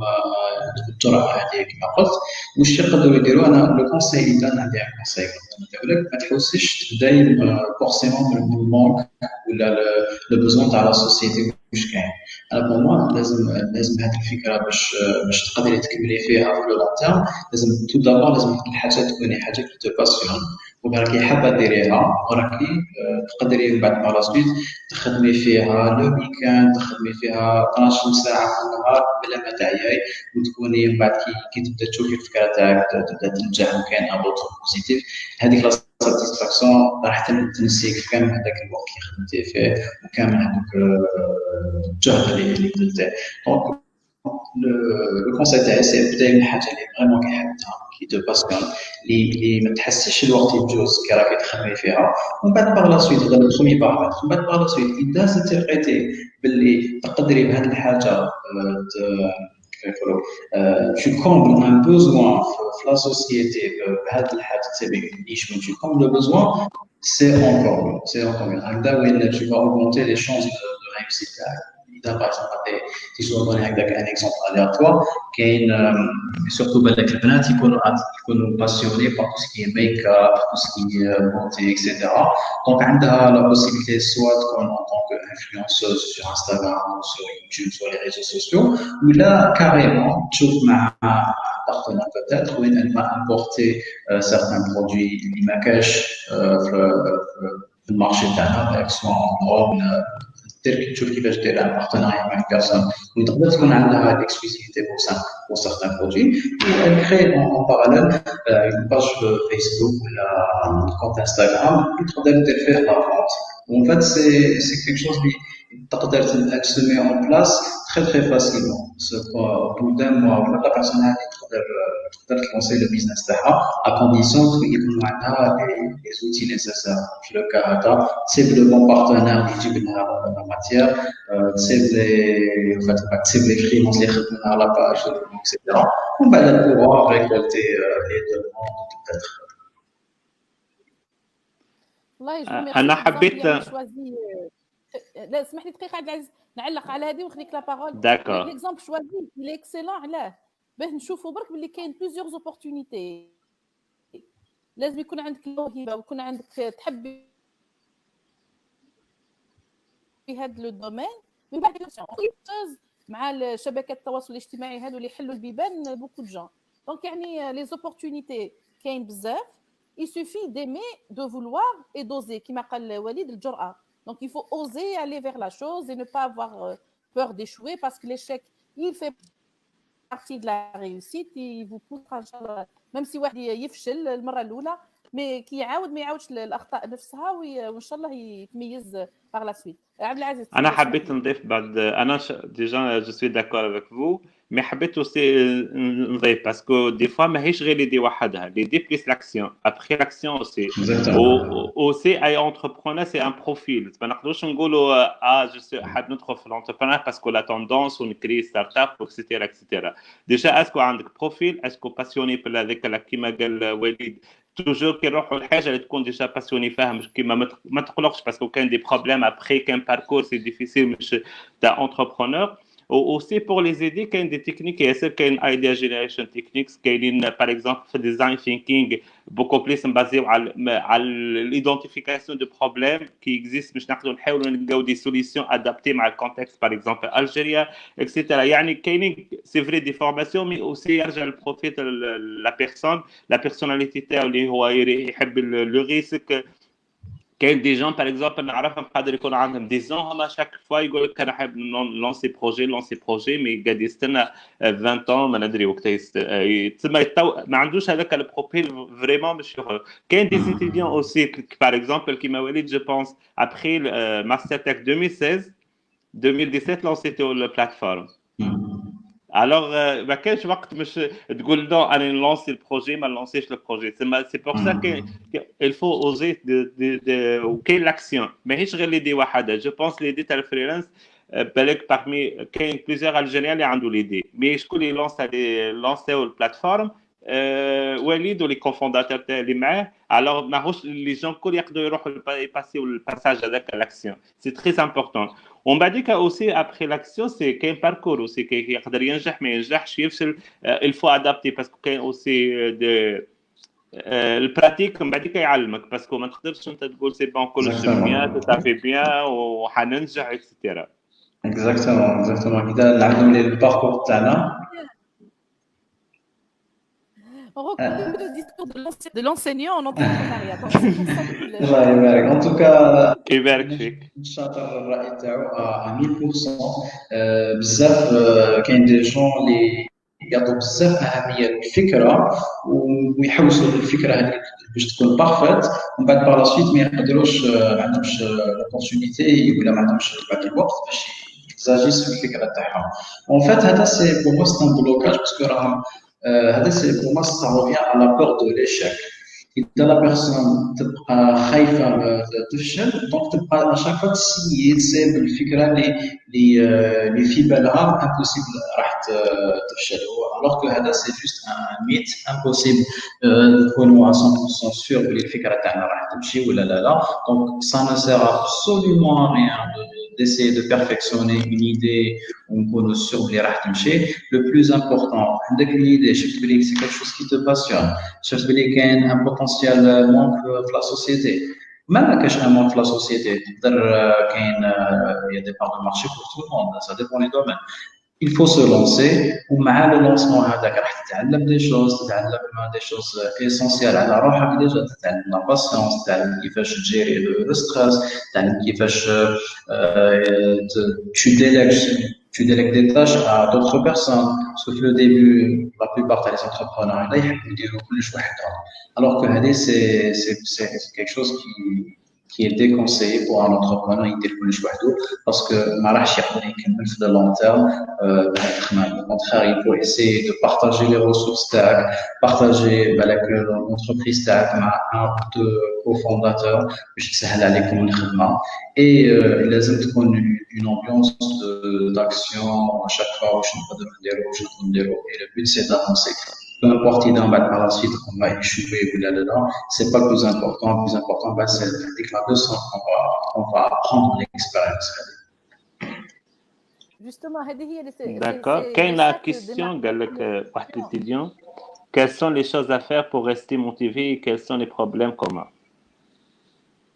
الجرأة هذه كما قلت، واش يقدروا يديروا. انا لو كونساي اللي انا عندي كونساي نقول لك ما تحوسش تبداي فورسيمون من المونك ولا لو بوزون تاع لا سوسيتي واش كاين. انا بور موا لازم هذه الفكره باش تقدري تكملي فيها في لو لون تيرم، لازم تو دابور لازم الحاجه تكون حاجه كي تو باسيون وراكي حابه ديريها، وراكي تقدري من بعد لا سويت تخدمي فيها لو ويكاند، تخدمي فيها 12 ساعه في النهار بلا ما تعياي، وتكوني من بعد كي تبدا تشوفي الفكره تاعك تبدا تنجح وكاين ان روتور بوزيتيف، هذيك لا ساتيسفاكسيون راح تنسيك كامل هذاك الوقت اللي خدمتي فيه وكامل هذاك الجهد اللي بذلتيه. دونك لو كونسيبت تاعي سي بدايه من حاجه اللي فريمون كيحبها كي تو باسكال اللي ما تحسش الوقت يجوز كي راكي تخدمي فيها، ومن بعد باغ لا سويت هذا البرومي بارامتر. من بعد باغ لا سويت اذا ستلقيتي باللي تقدري بهذه الحاجه tu combles un besoin dans la société بهذه الحاجه تبي تعيش من tu combles le besoin, c'est encore mieux. هكذا وين tu vas augmenter les chances de réussite تاعك. إذا par exemple tu dois donner un exemple aléatoire, كاين surtout بالك البنات يكونوا passionnés par tout ce qui est make-up, tout ce qui est beauté, etc. Donc عندها la possibilité soit تكون en tant qu'influenceuse sur Instagram ou sur YouTube, sur les réseaux sociaux, ou là carrément تشوف مع partenaire peut-être où elle va importer certains produits اللي ما كاش في المارشي تاعنا، سواء en Europe تشوف كيفاش دير ان بارتناريا مع بيرسون وتقدر تكون عندها ليكسكلوزيفيتي بور سارتان برودوي، و كري اون باراليل اون باج فيسبوك ولا كونت انستغرام تقدر دير فيه لا فونت. وان فات سي كيك شوز اللي تقدر تسمي اون بلاس تري تري فاسيلمون. بو دان موا ولا لا بيرسون هذه تقدر تلونسي لو بيزنس تاعها ا كونديسيون يكون عندها لي زوتي نيسيسير. في لو كا هذا تسيب لو بون بارتنير اللي يجيب لها لا ماتيير، تسيب لي فريلانس اللي يخدموا لها لا باج اكسيتيرا، ومن بعد بوغ ريكولتي لي دوموند peut-être. والله جو انا حبيت لا اسمح لي دقيقه عبد العزيز نعلق على هذه ونخليك لا بارول. داكور ليكزامبل شوازي لي اكسيلون علاه باه نشوفوا برك باللي كاين بليزيور اوبورتونيتي. لازم يكون عندك موهبه ويكون عندك تحب في هذا لو دومين، من بعد مع شبكات التواصل الاجتماعي هذو اللي يحلوا البيبان بوكو دو جون. دونك يعني لي زوبورتونيتي كاين بزاف. il suffit d'aimer, de vouloir et d'oser كما قال وليد الجرأة. donc il faut oser aller vers la chose et ne pas avoir peur d'échouer parce que l'échec il fait partie de la réussite. il vous poussera même si واحد يفشل المرة الأولى mais كي يعاود ما يعاودش الأخطاء نفسها وإن شاء الله يتميز par la suite. عبد العزيز انا حبيت نضيف بعد انا ديجا جو سوي داكور افيك فو مي حبيت اوسي نضيف باسكو دي فوا ماهيش غير ليدي وحدها ليدي بليس لاكسيون ابخي لاكسيون اوسي اوسي اي انتربرونور سي ان بروفيل. ما نقدروش نقولوا جو سي حاب ندخل في الانتربرونور باسكو لا توندونس ونكري ستارت اب اكسيتيرا اكسيتيرا. ديجا اسكو عندك بروفيل، اسكو باسيوني بهذاك كيما قال وليد توجور كي نروحوا لحاجه اللي تكون ديجا باسيوني فاهم كيما ما تقلقش باسكو كاين دي بروبليم ابخي كاين باركور سي ديفيسيل مش تاع انتربرونور. aussi pour les aider كاين دي تكنيك ياسر كاين ايديا جينيريشن تكنيكس كاينين باغ اكزومبل في ديزاين ثينكينغ بوكو بليس مبازيو على الايدونتيفيكاسيون دو بروبليم كي اكزيست باش نقدروا نحاولوا نلقاو دي سوليسيون ادابتي مع الكونتكست باغ اكزومبل الجيريا اكسيتيرا. يعني كاينين سي فري دي فورماسيون مي اوسي يرجع البروفيت لا بيرسون لا بيرسوناليتي تاعو اللي هو يحب لو ريسك. كاين دي جون باغ اكزومبل نعرفهم قادر يكون عندهم 10 ans هما شاك فوا يقول لك انا حاب لونسي بروجي مي قاعد يستنى 20 ans ما ندري وقت تسمى ما عندوش هذاك البروفيل فريمون باش يخرج. كاين دي ستوديون اوسي باغ اكزومبل كيما وليد جو بونس ابخي ماستر تك 2016 2017 لونسيتو البلاتفورم Alors, ما كانش وقت مش تقول non انا نلونسي البروجي ما نلونسيش البروجي. C'est pour ça qu'il faut oser وكاين l'action ماهيش غير ليدي وحده. جو بونس ليدي تاع الفريلانس بالك parmi كاين بليزيور الجيريان اللي عنده ليدي مي شكون اللي لونسيو البلاتفورم وليد ولي كوفونداتور اللي معاه. alors ماهوش لي جون كل يقدروا يروحوا يباسيو الباساج هذاك l'action. C'est très important. ومن بعديك aussi après l'action c'est كاين باركور aussi كي يقدر ينجح ما ينجحش يفشل. il faut adapter parce que كاين aussi البراتيك من بعديك يعلمك باسكو ما تقدرش انت تقول سي بون كلش بيان تافي بيان وحننجح اكسترا. اكزاكتومون كذا نعاودوا لي الباركور تاعنا. On reconnaît le discours de l'enseignant en entrepreneuriat. Donc c'est pour ça qu'il الله يبارك. En tout cas يبارك فيك. نشاطر الرأي تاعو à 1000%. بزاف كاين دي جون اللي يعطوا بزاف أهمية للفكرة ويحوسوا للفكرة هذيك باش تكون بارفيت ومن بعد باغ لا سويت ما يقدروش ما عندهمش لوبورتونيتي ولا ما عندهمش بعد الوقت باش يزاجيس في الفكرة تاعهم. En fait هذا سي بور موا سي ان بلوكاج باسكو راهم هذا سي بور موا سا ريفيان على لا بور دو ليشيك. إذا لا بيرسون تبقى خايفة تفشل دونك تبقى اشاك فوا تسيي بالفكرة اللي في بالها امبوسيبل راح تفشل. الوغ كو هذا سي جوست ان ميت امبوسيبل نكونوا 100% سور بلي الفكرة تاعنا راح تمشي ولا لا. دونك سا نو سير ابسوليومون ريان d'essayer de perfectionner une idée ونكونوا سور بلي راح تمشي. لو بلوز امبورطون عندك une idée شفت بلي سي quelque chose qui te passionne شفت بلي كاين ان بوتونسيال مونك في لا سوسيتي ما كاش ان مونك في لا سوسيتي تقدر كاين يا دي بار دو مارشي pour tout le monde ça dépend du domaine. Il faut se lancer ومع لو لونسمون هذاك راح تتعلم دي شوز تتعلم دي شوز اسونسيال على روحك ديجا تتعلم لا باسيونس تتعلم كيفاش تجيري لو ستريس تتعلم كيفاش tu délègues des tâches à d'autres personnes sauf le début la plupart des entrepreneurs là يحبوا يديروا كلش وحدهم alors que هذه c'est quelque chose qui est déconseillé pour un entrepreneur يدير كلش وحده parce que ما راحش يقدر يكمل في le long terme. Au contraire il faut essayer de partager les ressources تاعك partager بالك l'entreprise تاعك مع un ou deux cofondateurs باش تسهل عليكم الخدمة et لازم تكون une ambiance d'action à chaque fois واش نقدروا نديروا et le but c'est d'avancer. Peu importe il en va par la suite on va échouer ou là c'est pas le plus important. Le plus important c'est la leçon qu'on va apprendre l'expérience. Justement هذه هي D'accord. كاينه question قال لك واحد l'étudiant quelles sont les choses à faire pour rester motivé et quels sont les problèmes communs.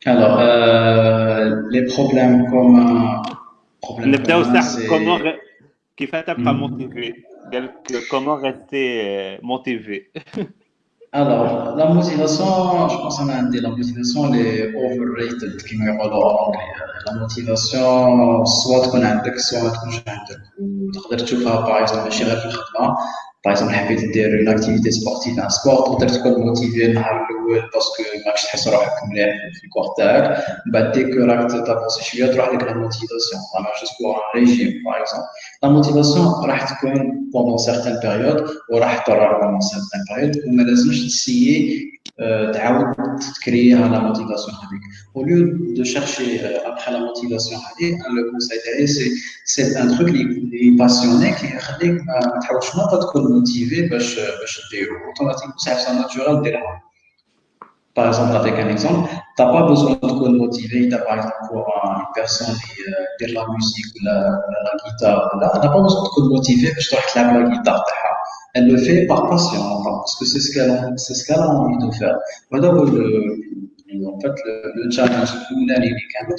Alors les problèmes communs نبداو صح comment كيف تبقى motivé. Comment rester motivé? Alors, la motivation, je pense que la motivation elle est overrated, comme on dit en anglais. La motivation, soit تكون عندك, soit ما تكونش عندك. وتقدر تشوفها par exemple ماشي غير في الخدمة. Par exemple, حبيت دير une activité sportive, un sport, تقدر تكون موتيفي النهار الأول باسكو ماكش تحس روحك مليح في الكور تاعك. بعد ديك راك تافونسي شوية تروح لك لا موتيفاسيون. La même chose pour un régime, par exemple. La motivation راح تكون pendant certaines périodes وراح تضرر pendant certaines périodes وما لازمش تسيي تعاود تكريها la motivation هذيك. Au lieu de chercher après la motivation هذيك, le conseil تاعي c'est un truc اللي passionné qui يخليك ما تحاولش ما تكون motivé باش ديرو اوتوماتيكمون c'est naturel ديرها. Par exemple, avec un exemple, tu n'as pas besoin de te motiver. Par exemple, pour une personne qui fait la musique ou la guitare, elle n'a pas besoin de te motiver parce que tu la guitare. Elle le fait par passion, parce que c'est ce qu'elle a envie de faire. Voilà, en fait, le challenge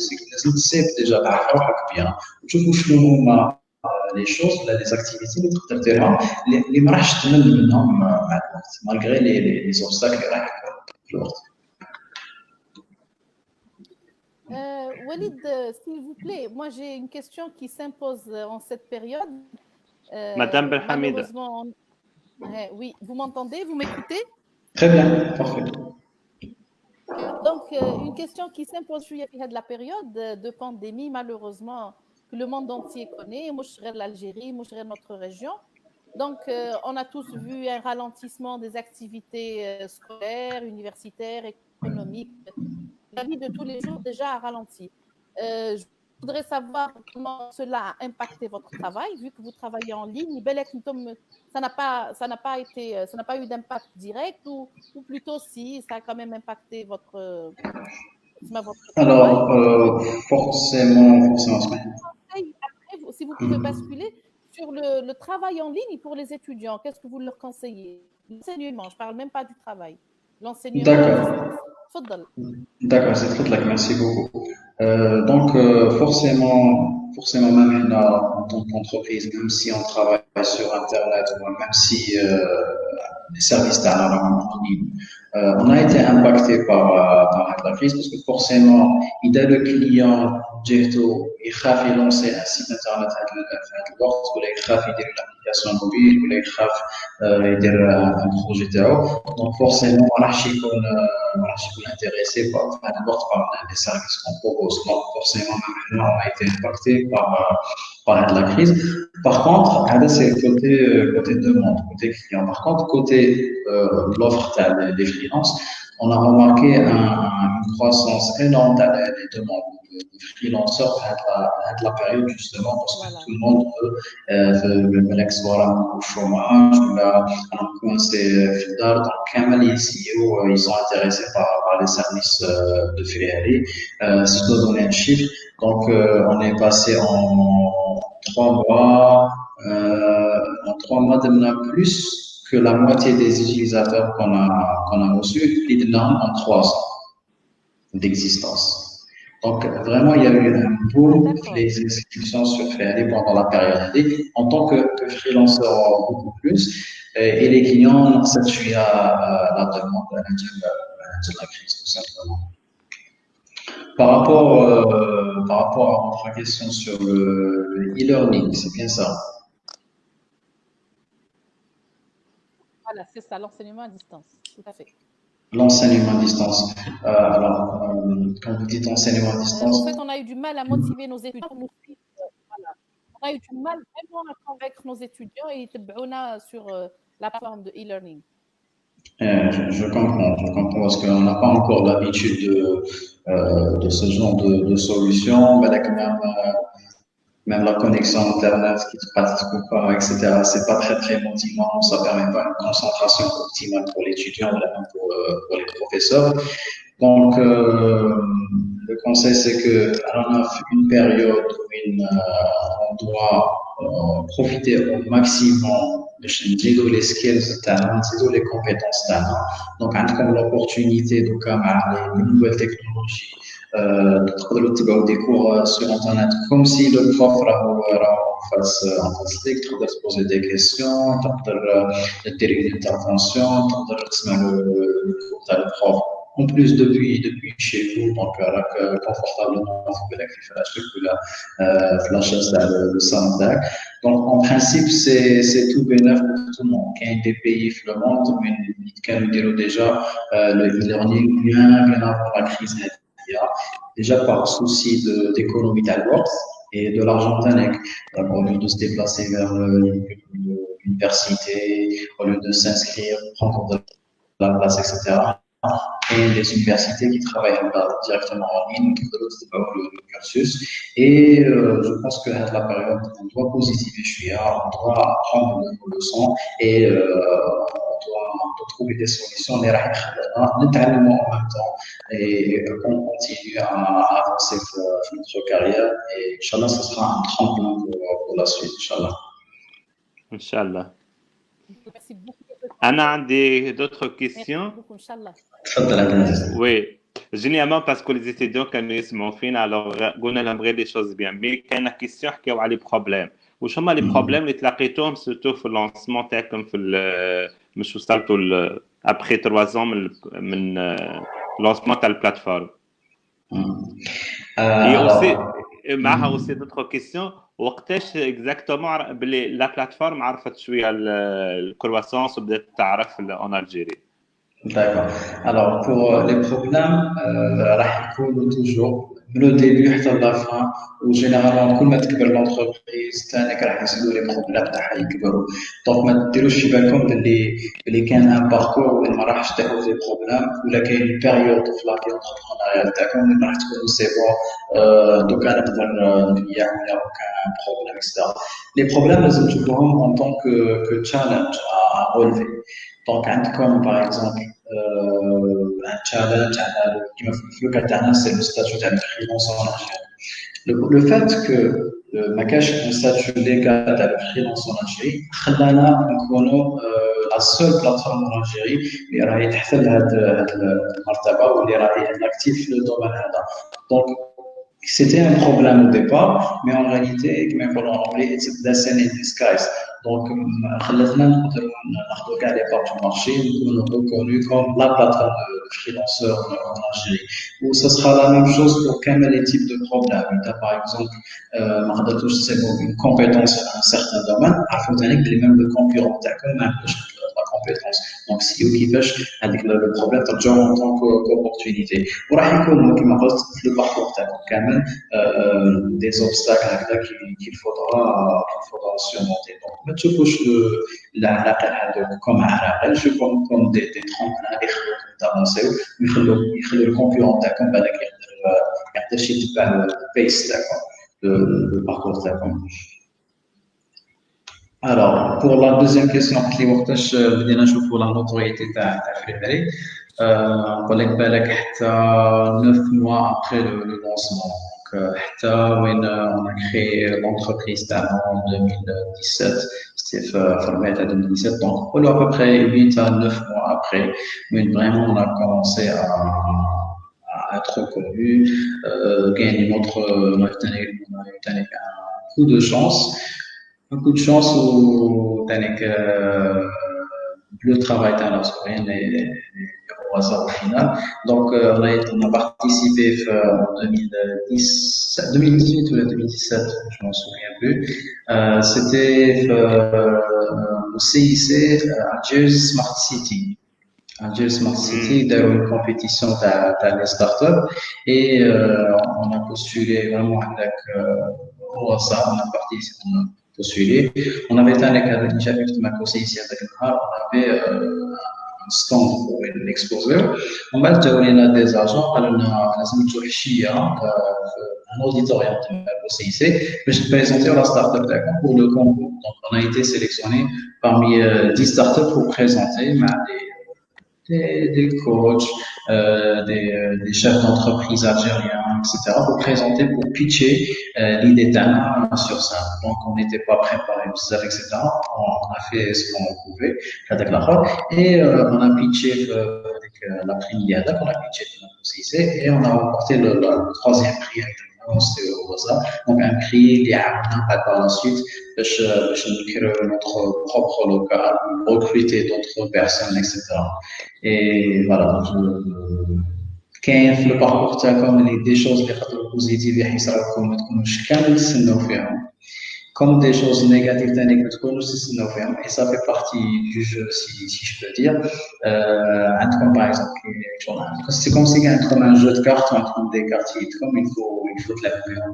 c'est que tu sais déjà bien. Tu vois les choses, les activités, les marches malgré les obstacles. Walid, s'il vous plaît, moi j'ai une question qui s'impose en cette période. Madame Belhamida. Oui, vous m'entendez? Vous m'écoutez? Très bien, parfait. Donc, une question qui s'impose de la période de pandémie, malheureusement, que le monde entier connaît, moi je serais l'Algérie, moi je serais notre région. Donc, on a tous vu un ralentissement des activités scolaires, universitaires, économiques. La vie de tous les jours déjà a ralenti. Je voudrais savoir comment cela a impacté votre travail, vu que vous travaillez en ligne. Ça n'a pas eu d'impact direct, ou plutôt si, ça a quand même impacté votre travail. Alors, forcément, Après, si vous pouvez basculer sur le travail en ligne pour les étudiants, qu'est-ce que vous leur conseillez? L'enseignement, je ne parle même pas du travail. L'enseignement à d'accord. distance. Tfaddal. D'accord, c'est très clair, merci beaucoup. Donc, forcément, même là, en tant qu'entreprise, même si on travaille sur Internet ou même si les services d'art en ligne, on a été impacté par la crise parce que forcément, il y a le client, Jeto, il a lancer un site Internet à l'ordre, ou il a fait une application mobile, ou il a fait un projet تاعو. Donc, forcément, on a intéressé par les services qu'on propose. Donc, forcément, maintenant, on a été impacté par la crise. Par contre, c'est le côté demande, côté client. Par contre, côté l'offre des freelances, on a remarqué une croissance énorme des demandes de freelanceurs à la période justement parce que tout le monde veut soit au chômage ou là coincé donc les CEO ils sont intéressés par les services de Ferrari. Si je dois donner un chiffre, donc on est passé en 3 mois, de plus que la moitié des utilisateurs qu'on a reçus, en 3 ans d'existence. Donc, vraiment, il y a eu un boom des inscriptions sur Ferrari pendant la période d'été. En tant que freelanceur, beaucoup plus. Et les clients s'appuient à la demande de la crise, tout simplement. Par rapport à votre question sur le e-learning, c'est bien ça? Voilà, c'est ça, l'enseignement à distance. Tout à fait. L'enseignement à distance. Alors, quand vous dites enseignement à distance. En fait, on a eu du mal à motiver nos étudiants. Voilà. On a eu du mal vraiment à convaincre nos étudiants et ils sur la plateforme de e-learning. Je comprends parce qu'on n'a pas encore l'habitude de ce genre de solution. Même la connexion Internet qui se pratique ou pas, etc., c'est pas très motivant. Ça permet pas une concentration optimale pour l'étudiant ou même pour les professeurs. Donc, le conseil, c'est que on a une période où on doit profiter au maximum de les skills, de les compétences. Donc, on a l'opportunité de les nouvelles technologies, de des cours sur Internet, comme si le prof face en face de se poser des questions, de une intervention, de cours le prof. En plus, depuis chez vous, donc confortablement, vous pouvez la chaise le SAMDAC. Donc, en principe, c'est tout bénéfique pour tout le monde. Il y a des pays le monde, mais il y a déjà le e-learning bien avant la crise. Déjà par souci d'économie d'alors et de l'argent d'année. Au lieu de se déplacer vers l'université, au lieu de s'inscrire, prendre de la place, etc. Et des universités qui travaillent directement en ligne, qui donnent le cursus. Et je pense que la période, on doit positiver, on doit apprendre nos leçons et on doit trouver des solutions, notamment en même temps, et qu'on continue à avancer dans notre carrière. Et Inch'Allah, ce sera un tremplin pour la suite, Inch'Allah. Inch'Allah. Merci beaucoup. Anna, d'autres questions? Oui. Généralement, parce que les étudiants, quand ils sont finis, alors, on aimerait des choses bien. Mais quand il y a une question qui a des problèmes. وش هما les problèmes اللي تلاقيتهم surtout في اللانسمون تاعكم في مش وصلتوا après 3 ans من lancement تاع البلاتفورم. Et aussi معها aussi d'autres questions. وقتاش exactement بلي لا بلاتفورم عرفت شويه الكرواسونس وبدات تعرف en Algérie. D'accord. Alors, pour les problèmes, راح يكونوا toujours من الديبي حتى لا فان وجينيرالمون كل ما تكبر لونتربريز تانيك راح يزيدوا لي بروبليم تاعها يكبروا دونك ما ديروش في بالكم باللي كان ان باركور وين ما راحش تاخذ دي بروبليم ولا كاين بيريود في لا في اونتربرونيال تاعكم وين راح تكونوا سي بون دوكا نقدر نبيع ولا كان بروبليم اكسترا لي بروبليم لازم تشوفوهم ان طون كو تشالنج ا رولفي دونك عندكم باغ اكزومبل un challenge كيما في لوكا تاعنا سي لو ستاتيو تاع الفريلانسور le fait que ما كاش un statut légal تاع الفريلانسور الجيري خلانا نكونوا لا سول بلاتفورم en Algérie اللي راهي تحتل هاد المرتبه واللي راهي اكتيف في الدومين هذا دونك c'était un problème au départ mais en réalité كما يقولوا en anglais it's a blessing in disguise donc خلاتنا نقدروا ناخذوا كاع لي بارت du marché ونكونوا reconnus comme la plateforme de freelanceurs en Algérie ou ce sera la même chose pour كامل les types de problèmes par exemple ما قدرتوش تصيبوا une compétence dans un certain domaine عرفوا ثاني بلي même le concurrent تاعكم ما عندوش la compétence donc si كيفاش هذيك le problème ترجعوا en tant qu'opportunité وراح يكون كما قلت في le parcours تاعكم كامل des obstacles هكذا qu'il faudra surmonter donc ما تشوفوش العلاقه هذوك كوم عراقل شوفوهم كوم دي ترامبلان اللي يخلوكم تافونسيو ويخلوا الكونكورون تاعكم بعدك يقدر يتبع البيس تاعكم الباركور تاعكم Alors, pour la deuxième question, qui وقتاش بدينا نشوفوا la notoriété تاع فريدريك نقول لك بالك حتى 9 mois après le lancement حتى وين on a créé l'entreprise en 2017 c'était في ربيع 2017 donc on à peu près 8 à 9 mois après mais vraiment on a commencé à être connu gagner notre on a eu un coup de chance où le travail est là, au hasard au final. Donc, on a participé en 2018 ou 2017, je m'en souviens plus. C'était au CIC, Algiers Smart City. Algiers Smart City, dans une compétition dans les startups. Et on a postulé vraiment avec au hasard, on a participé. Postulé. On avait été avec ma conseil ici à Dakar, on avait un stand pour l'exposer. On va donner des agents, on a un auditorium de ma conseil ici, mais je présentais la startup Dakar pour le concours. Donc, on a été sélectionné parmi 10 startups pour présenter des coachs, des chefs d'entreprise algériens, etc., pour présenter, pour pitcher l'idée d'Anna sur ça. Donc, on n'était pas préparé, etc. On a fait ce qu'on pouvait, et on a pitché avec l'après-midi, on a pitché et on a remporté le troisième prix avec c'était au hasard. Donc, un prix qui a par la suite de créer notre propre local, recruter d'autres personnes, etc. Et voilà, كاين في الباركور تاعكم des choses اللي خاطر بوزيتيف يحيصراكم ما تكونوش كامل تستناو فيهم comme des choses négatives ثاني ما تكونوش تستناو فيهم et ça fait partie du jeu si je peux dire عندكم par exemple c'est comme si عندكم un jeu de cartes عندكم des cartes comme il faut تلعبوا بهم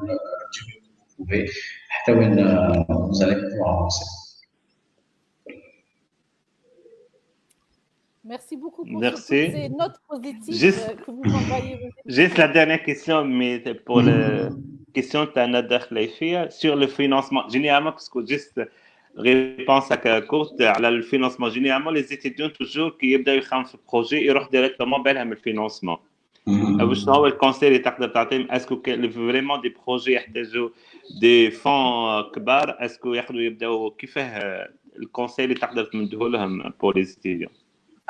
du mieux que vous pouvez حتى وين vous allez pouvoir avancer. Merci beaucoup pour toutes ces notes positives que vous envoyez. Juste la dernière question, mais pour la question que tu as sur le financement. Généralement, parce que juste réponse à courte, le financement, généralement, les étudiants, toujours, qui يبدأوا يخدموا في projet, ils يروحوا directement vers le financement. شنو هو الكونسيل اللي تقدر تعطيهم؟ اسكو فريمون دي بروجي يحتاجوا دي فون كبار؟ اسكو ياخذوا يبداو كيفاه الكونسيل اللي تقدر تمديه لهم بور لي ستوديون؟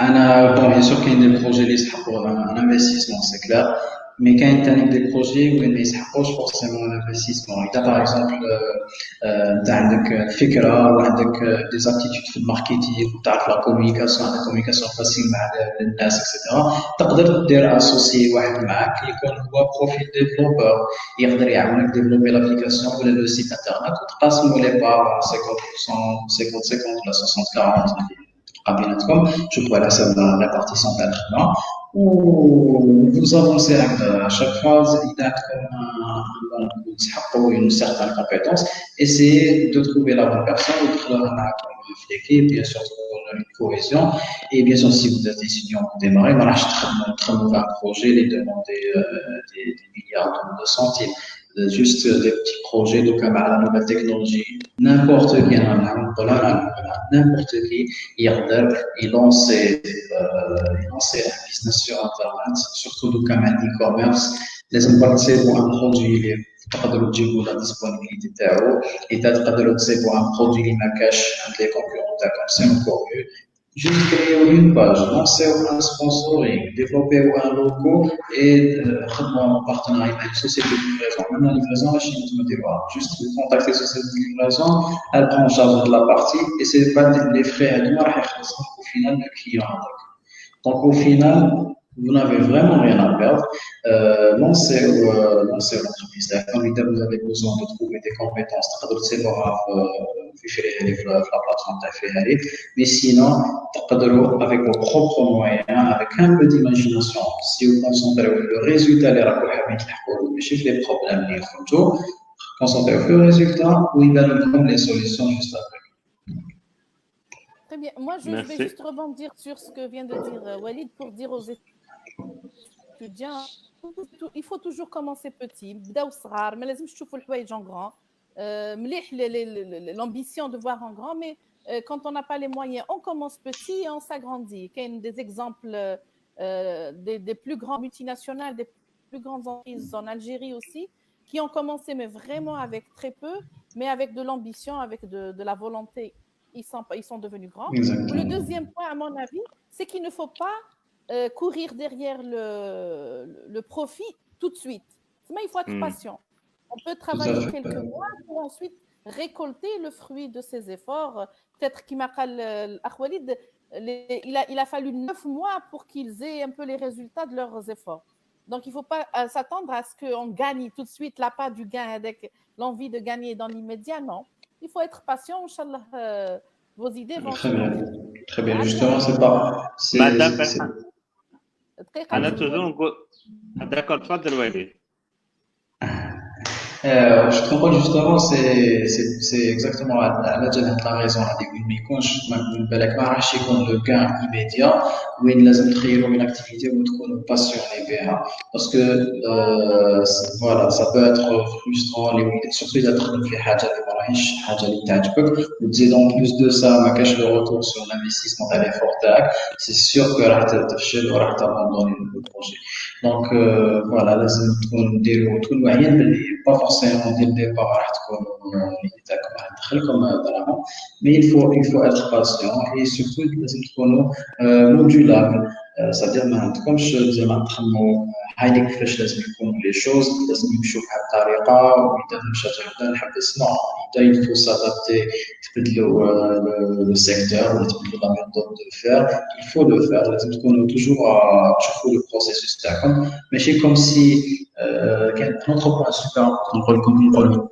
انا بيان سور كاين دي بروجي اللي يسحقوا ان انفستيسمون سي كلير مي كاين ثاني دي بروجي وين ما يسحقوش فورسيمون ان انفستيسمون اذا باغ اكزومبل انت عندك فكره وعندك دي زابتيتود في الماركتينغ وتعرف لا كومونيكاسيون فاسيل مع الناس اكسيتيرا تقدر دير اسوسي واحد معاك يكون هو بروفيل ديفلوبر يقدر يعاونك ديفلوبي لابليكاسيون ولا لو سيت انترنت وتقاسموا لي بار 50% 50 ولا 60 40 بيناتكم تشوفوا على حسب لا répartition تاع الخدمة vous avancez à chaque phase إذا عندكم تحققوا une certaine compétence essayez de trouver la bonne personne وتدخلوها معكم في l'équipe bien sûr une cohésion et bien sûr si vous êtes étudiant vous démarrez ما راحش تخدموا في un projet les demander des milliards de centimes juste des petits projets donc à la nouvelle technologie n'importe qui n'importe qui il lance un business sur internet surtout donc à e-commerce les impacts pour un produit تقدروا تجيبوا la disponibilité تاعو et تقدروا تسيبوا un produit اللي ما كاش عند les concurrents تاعكم c'est encore mieux juste créer une page, lancer un sponsoring, développer un logo et en partenariat avec une société de livraison. Même la livraison, la Chine me dit juste contacter cette société de livraison, elle prend en charge de la partie et c'est pas les frais à nous au final le client. Donc au final, vous n'avez vraiment rien à perdre. Lancez l'entreprise. Comme vous avez besoin de trouver des compétences, la plateforme mais sinon, avec vos propres moyens, avec un peu d'imagination, si vous concentrez sur le résultat, les problèmes, concentrez sur le résultat, ou il donne les solutions juste après. Très bien. Moi, je vais juste rebondir sur ce que vient de dire Walid pour dire aux étudiants, il faut toujours commencer petit. بداو صغار ما لازمش تشوفوا الحوايج en grand. مليح l'ambition de voir en grand, mais quand on n'a pas les moyens, on commence petit et on s'agrandit. Il y a des exemples des plus grandes multinationales, des plus grandes entreprises en Algérie aussi, qui ont commencé, mais vraiment avec très peu, mais avec de l'ambition, avec de la volonté. Ils sont devenus grands. Le deuxième point, à mon avis, c'est qu'il ne faut pas courir derrière le profit tout de suite. Mais il faut être patient. On peut travailler quelques mois pour ensuite récolter le fruit de ses efforts. Peut-être qu'il m'a dit il a fallu 9 mois pour qu'ils aient un peu les résultats de leurs efforts. Donc, il ne faut pas s'attendre à ce qu'on gagne tout de suite l'appât du gain avec l'envie de gagner dans l'immédiat. Non. Il faut être patient. Inch'Allah, vos idées vont très bien. Très bien. Justement, c'est pas. أنا toujours d'accord, تفضل والد. Je comprends justement, c'est exactement la raison. Mais quand je me le gain immédiat, où il لازم تخيروا une activité où تكونوا passionné بها, parce que voilà, ça peut être frustrant, surtout إذا تخدم في حاجة اللي ما راهيش حاجة اللي تعجبك, وتزيد en plus de ça ما كاش le retour sur l'investissement تاع l'effort تاعك, c'est sûr que راح تفشل وراح تاباندوني le projet. Donc voilà, لازم تكونوا واعيين باللي pas forcément dès le départ mais il faut être patient et surtout modulable, c'est-à-dire comme je disais هايلك كيفاش لازم يكونوا لي شوز, لازم يمشوا بواحد الطريقه واذا مشات غدا نحبس نو il faut s'adapter, تبدلوا لو سيكتور ولا تبدلوا لا ميثود دو فير, il faut le faire, لازم تكونوا toujours تشوفوا لو بروسيسوس تاعكم ماشي كوم سي كان نوتر بوان سوبر نقول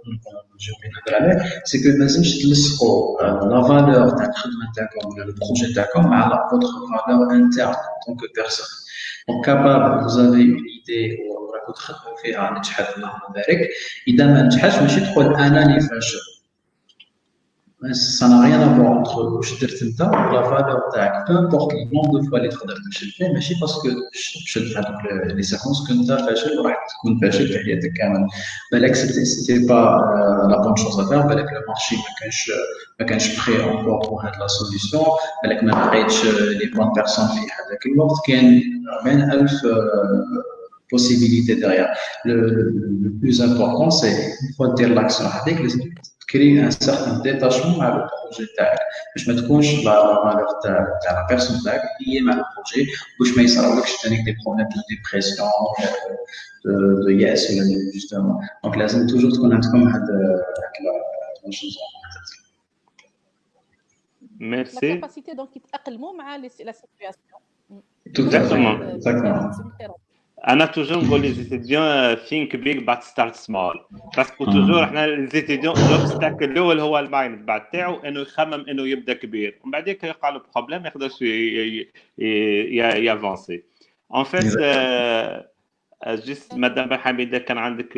c'est que لازمش تلصقوا لا فالور تاع الخدمه تاعكم ولا لو بروجي تاعكم مع لا فوتر فالور انترن en tant que personne. Donc, capable, vous avez une idée ou راكم تخدموا فيها نجحت اللهم بارك, إذا ما نجحتش ماشي تقول أنا اللي فاشل. Ça n'a rien à voir entre واش درت أنت ولا فالور تاعك. Peu importe le nombre de fois اللي تقدر تفشل فيه, ماشي باسكو شفت هذوك لي سيكونس كنت فاشل وراح تكون فاشل في حياتك كامل. بالك سيتي با لا بون شوز ا فير, بالك المارشي ما كانش بري انكور بور هاد لا سوليسيون, بالك ما لقيتش لي بون بيرسون في هذاك الوقت, كاين 40,000 possibilités derrière. Le plus important, c'est une fois dire l'action avec les créer un certain détachement avec le projet تاعك, باش ما تكونش لا valeur تاع la personne تاعك هي مع البروجي, باش ما يصراولكش ثاني des problèmes de dépression, de yes justement. Donc لازم toujours تكون عندكم هاد la chose. Merci. La capacité donc يتأقلموا مع la situation. Tout à fait. Exactement. انا توجور نقول لي زيتيديون think big but start small باسكو توجور احنا زيتيديون لوبستاكل الاول هو المايند بعد تاعو انه يخمم انه يبدا كبير ومن بعد يقع له بروبليم ما يقدرش يافونسي ان فيت جست مدام حميده كان عندك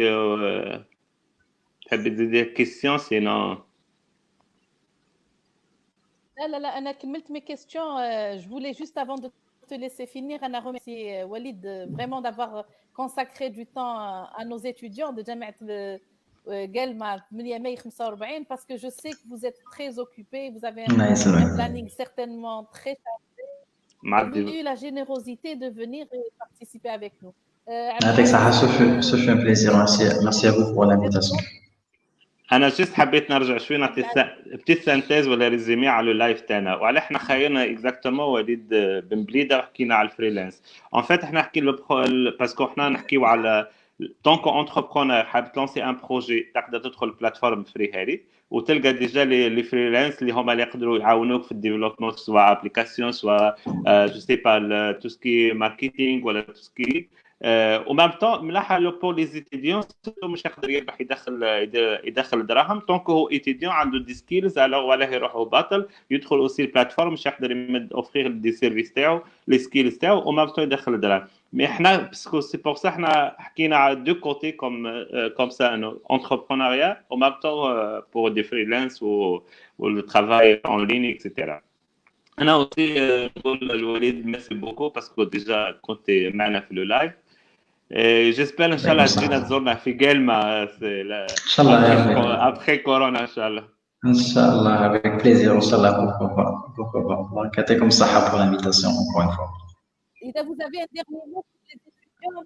تحب تزيدي كيستيون سينو لا أنا كملت mes questions. Je voulais juste avant de te laisser finir, أنا remercier Walid vraiment d'avoir consacré du temps à nos étudiants de جامعة Guelma 8 mai 45 parce que je sais que vous êtes très occupés, vous avez un planning certainement très chargé. Vous avez eu la générosité de venir et participer avec nous. Avec ça, ce fut un plaisir. Merci à vous pour l'invitation. انا جست حبيت نرجع شوي نعطي بتيت سانتيز ولا ريزومي على اللايف تاعنا وعلى احنا خيرنا اكزاكتومون وليد بن بليده وحكينا على الفريلانس ان فيت احنا نحكي باسكو احنا نحكيو على طونكو انتربرونور حاب تلونسي ان بروجي تقدر تدخل بلاتفورم فري هذه وتلقى ديجا لي فريلانس اللي هما اللي يقدروا يعاونوك في الديفلوبمون سواء ابليكاسيون سواء جو سي با تو سكي ماركتينغ ولا تو سكي او ميم طون ملاحه لو بور لي زيتيديون مش يقدر يربح يدخل دراهم طونك هو ايتيديون عنده دي سكيلز ولا يروح هو باطل يدخل اوسي البلاتفورم مش يقدر يمد اوفرير دي سيرفيس تاعو لي سكيلز تاعو او ميم طون يدخل دراهم مي احنا باسكو سي بور سا احنا حكينا على دو كوتي كوم سا انه انتربرونيا او ميم طون بور دي فريلانس و لو ترافاي اون لين اكسيتيرا انا اوسي نقول للوليد ميرسي بوكو باسكو ديجا كنت معنا في لو لايف جيسبر ان شاء الله تجينا تزورنا في جيلما ان شاء الله ابخي كورونا ان شاء الله ان شاء الله avec plaisir ان شاء الله pourquoi pas الله يعطيكم الصحه pour l'invitation encore une fois. إذا vous avez un dernier mot pour les étudiants,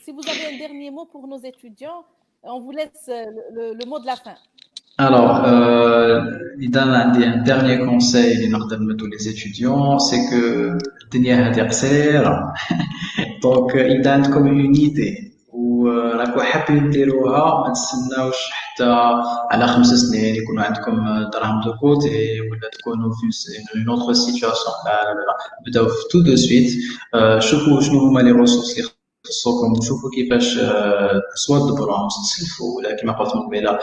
si vous avez un dernier mot pour nos étudiants, on vous laisse le mot de la fin. Alors, un dernier conseil de tous les étudiants, c'est que donc il a comme une idée و راكو حابين ديروها ما تستناوش حتى على 5 سنين يكونوا عندكم دراهم دو كوتي ولا تكونوا في اون اوتر سيتواسيون لا بداو تو دو سويت شوفوا شنو هما لي ريسورس اللي خصوكم وشوفوا كيفاش سوا تدبروهم تسلفوا ولا كما قلت من قبيله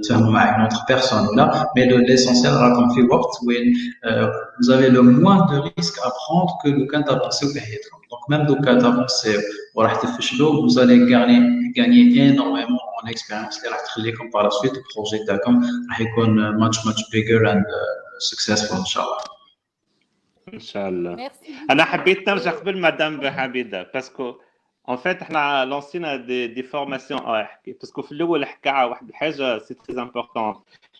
تفهموا مع اون اوتر بيرسون ولا مي ليسونسيال راكم في وقت وين vous avez le moins de risques à prendre que لو كان تافونسيو في حياتكم دونك ميم دوكا تافونسيو وراح تفشلوا vous allez gagner énormément en expérience اللي راح تخليكم par la suite البروجي تاعكم راح يكون much bigger and successful ان شاء الله. ان شاء الله. انا حبيت نرجع قبل مدام حميده باسكو ان فيت احنا لونسينا دي فورماسيون باسكو في الاول حكى على واحد الحاجه سي تري امبورطون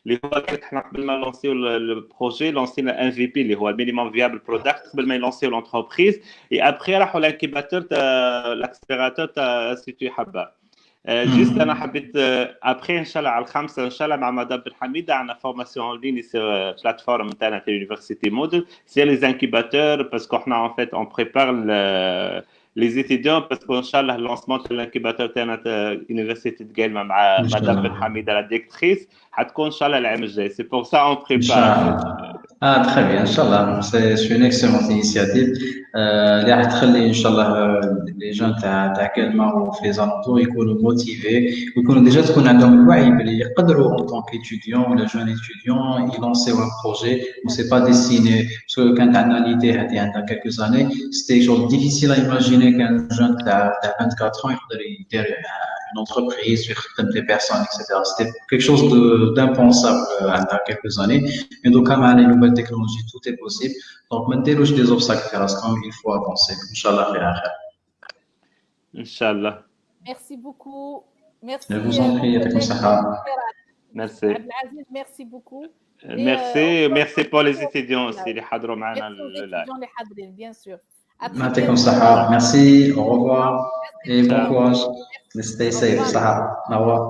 اللي هو احنا قبل ما نلونسيو البروجي لونسينا ان في بي اللي هو المينيموم فيابل برودكت قبل ما يلونسيو لونتربريز اي ابخي راحوا لانكيباتور تاع لاكسليراتور تاع سيتي حبه جيست انا حبيت ابخي ان شاء الله على الخمسه ان شاء الله مع مدام بن حميده عندنا فورماسيون اون لين سير بلاتفورم تاعنا تاع يونيفرسيتي موديل سي لي انكيباتور باسكو احنا ان فيت اون بريبار لي étudiants باسكو ان شاء الله اللونسمون تاع الانكيباتور تاعنا تاع يونيفرسيتي تقالما مع مدام بن حميده لا ديريكتريس حتكون ان شاء الله العام الجاي سي بور سا اون بريبار très bien ان شاء الله c'est une excellente initiative اللي راح تخلي ان شاء الله لي جون تاع كلمه وفي لي زانتور يكونوا موتيفي ويكونوا ديجا تكون عندهم الوعي باللي يقدروا ان طونك ايتيديون ولا جون ايتيديون يلونسيو ان بروجي و سي با ديستيني باسكو كانت عندنا ليدي هذه عندنا كالكو زاني سيتي شغل ديفيسيل ايماجيني كان جون تاع 24 يقدر يدير une entreprise, يخدم des personnes, etc. C'était quelque chose d'impensable il y a quelques années. Et donc, comme les nouvelles technologies, tout est possible. Donc, maintenant, il y a des obstacles à faire, il faut avancer. Inch'Allah, khayr. Inch'Allah. Merci beaucoup. Merci. Je vous en prie, merci. Abdelaziz, merci beaucoup. Merci pour les étudiants aussi اللي حضروا معنا اللايف. les حاضرين bien sûr. يعطيكم الصحة. Merci, au revoir et bon courage. Stay safe. Au revoir.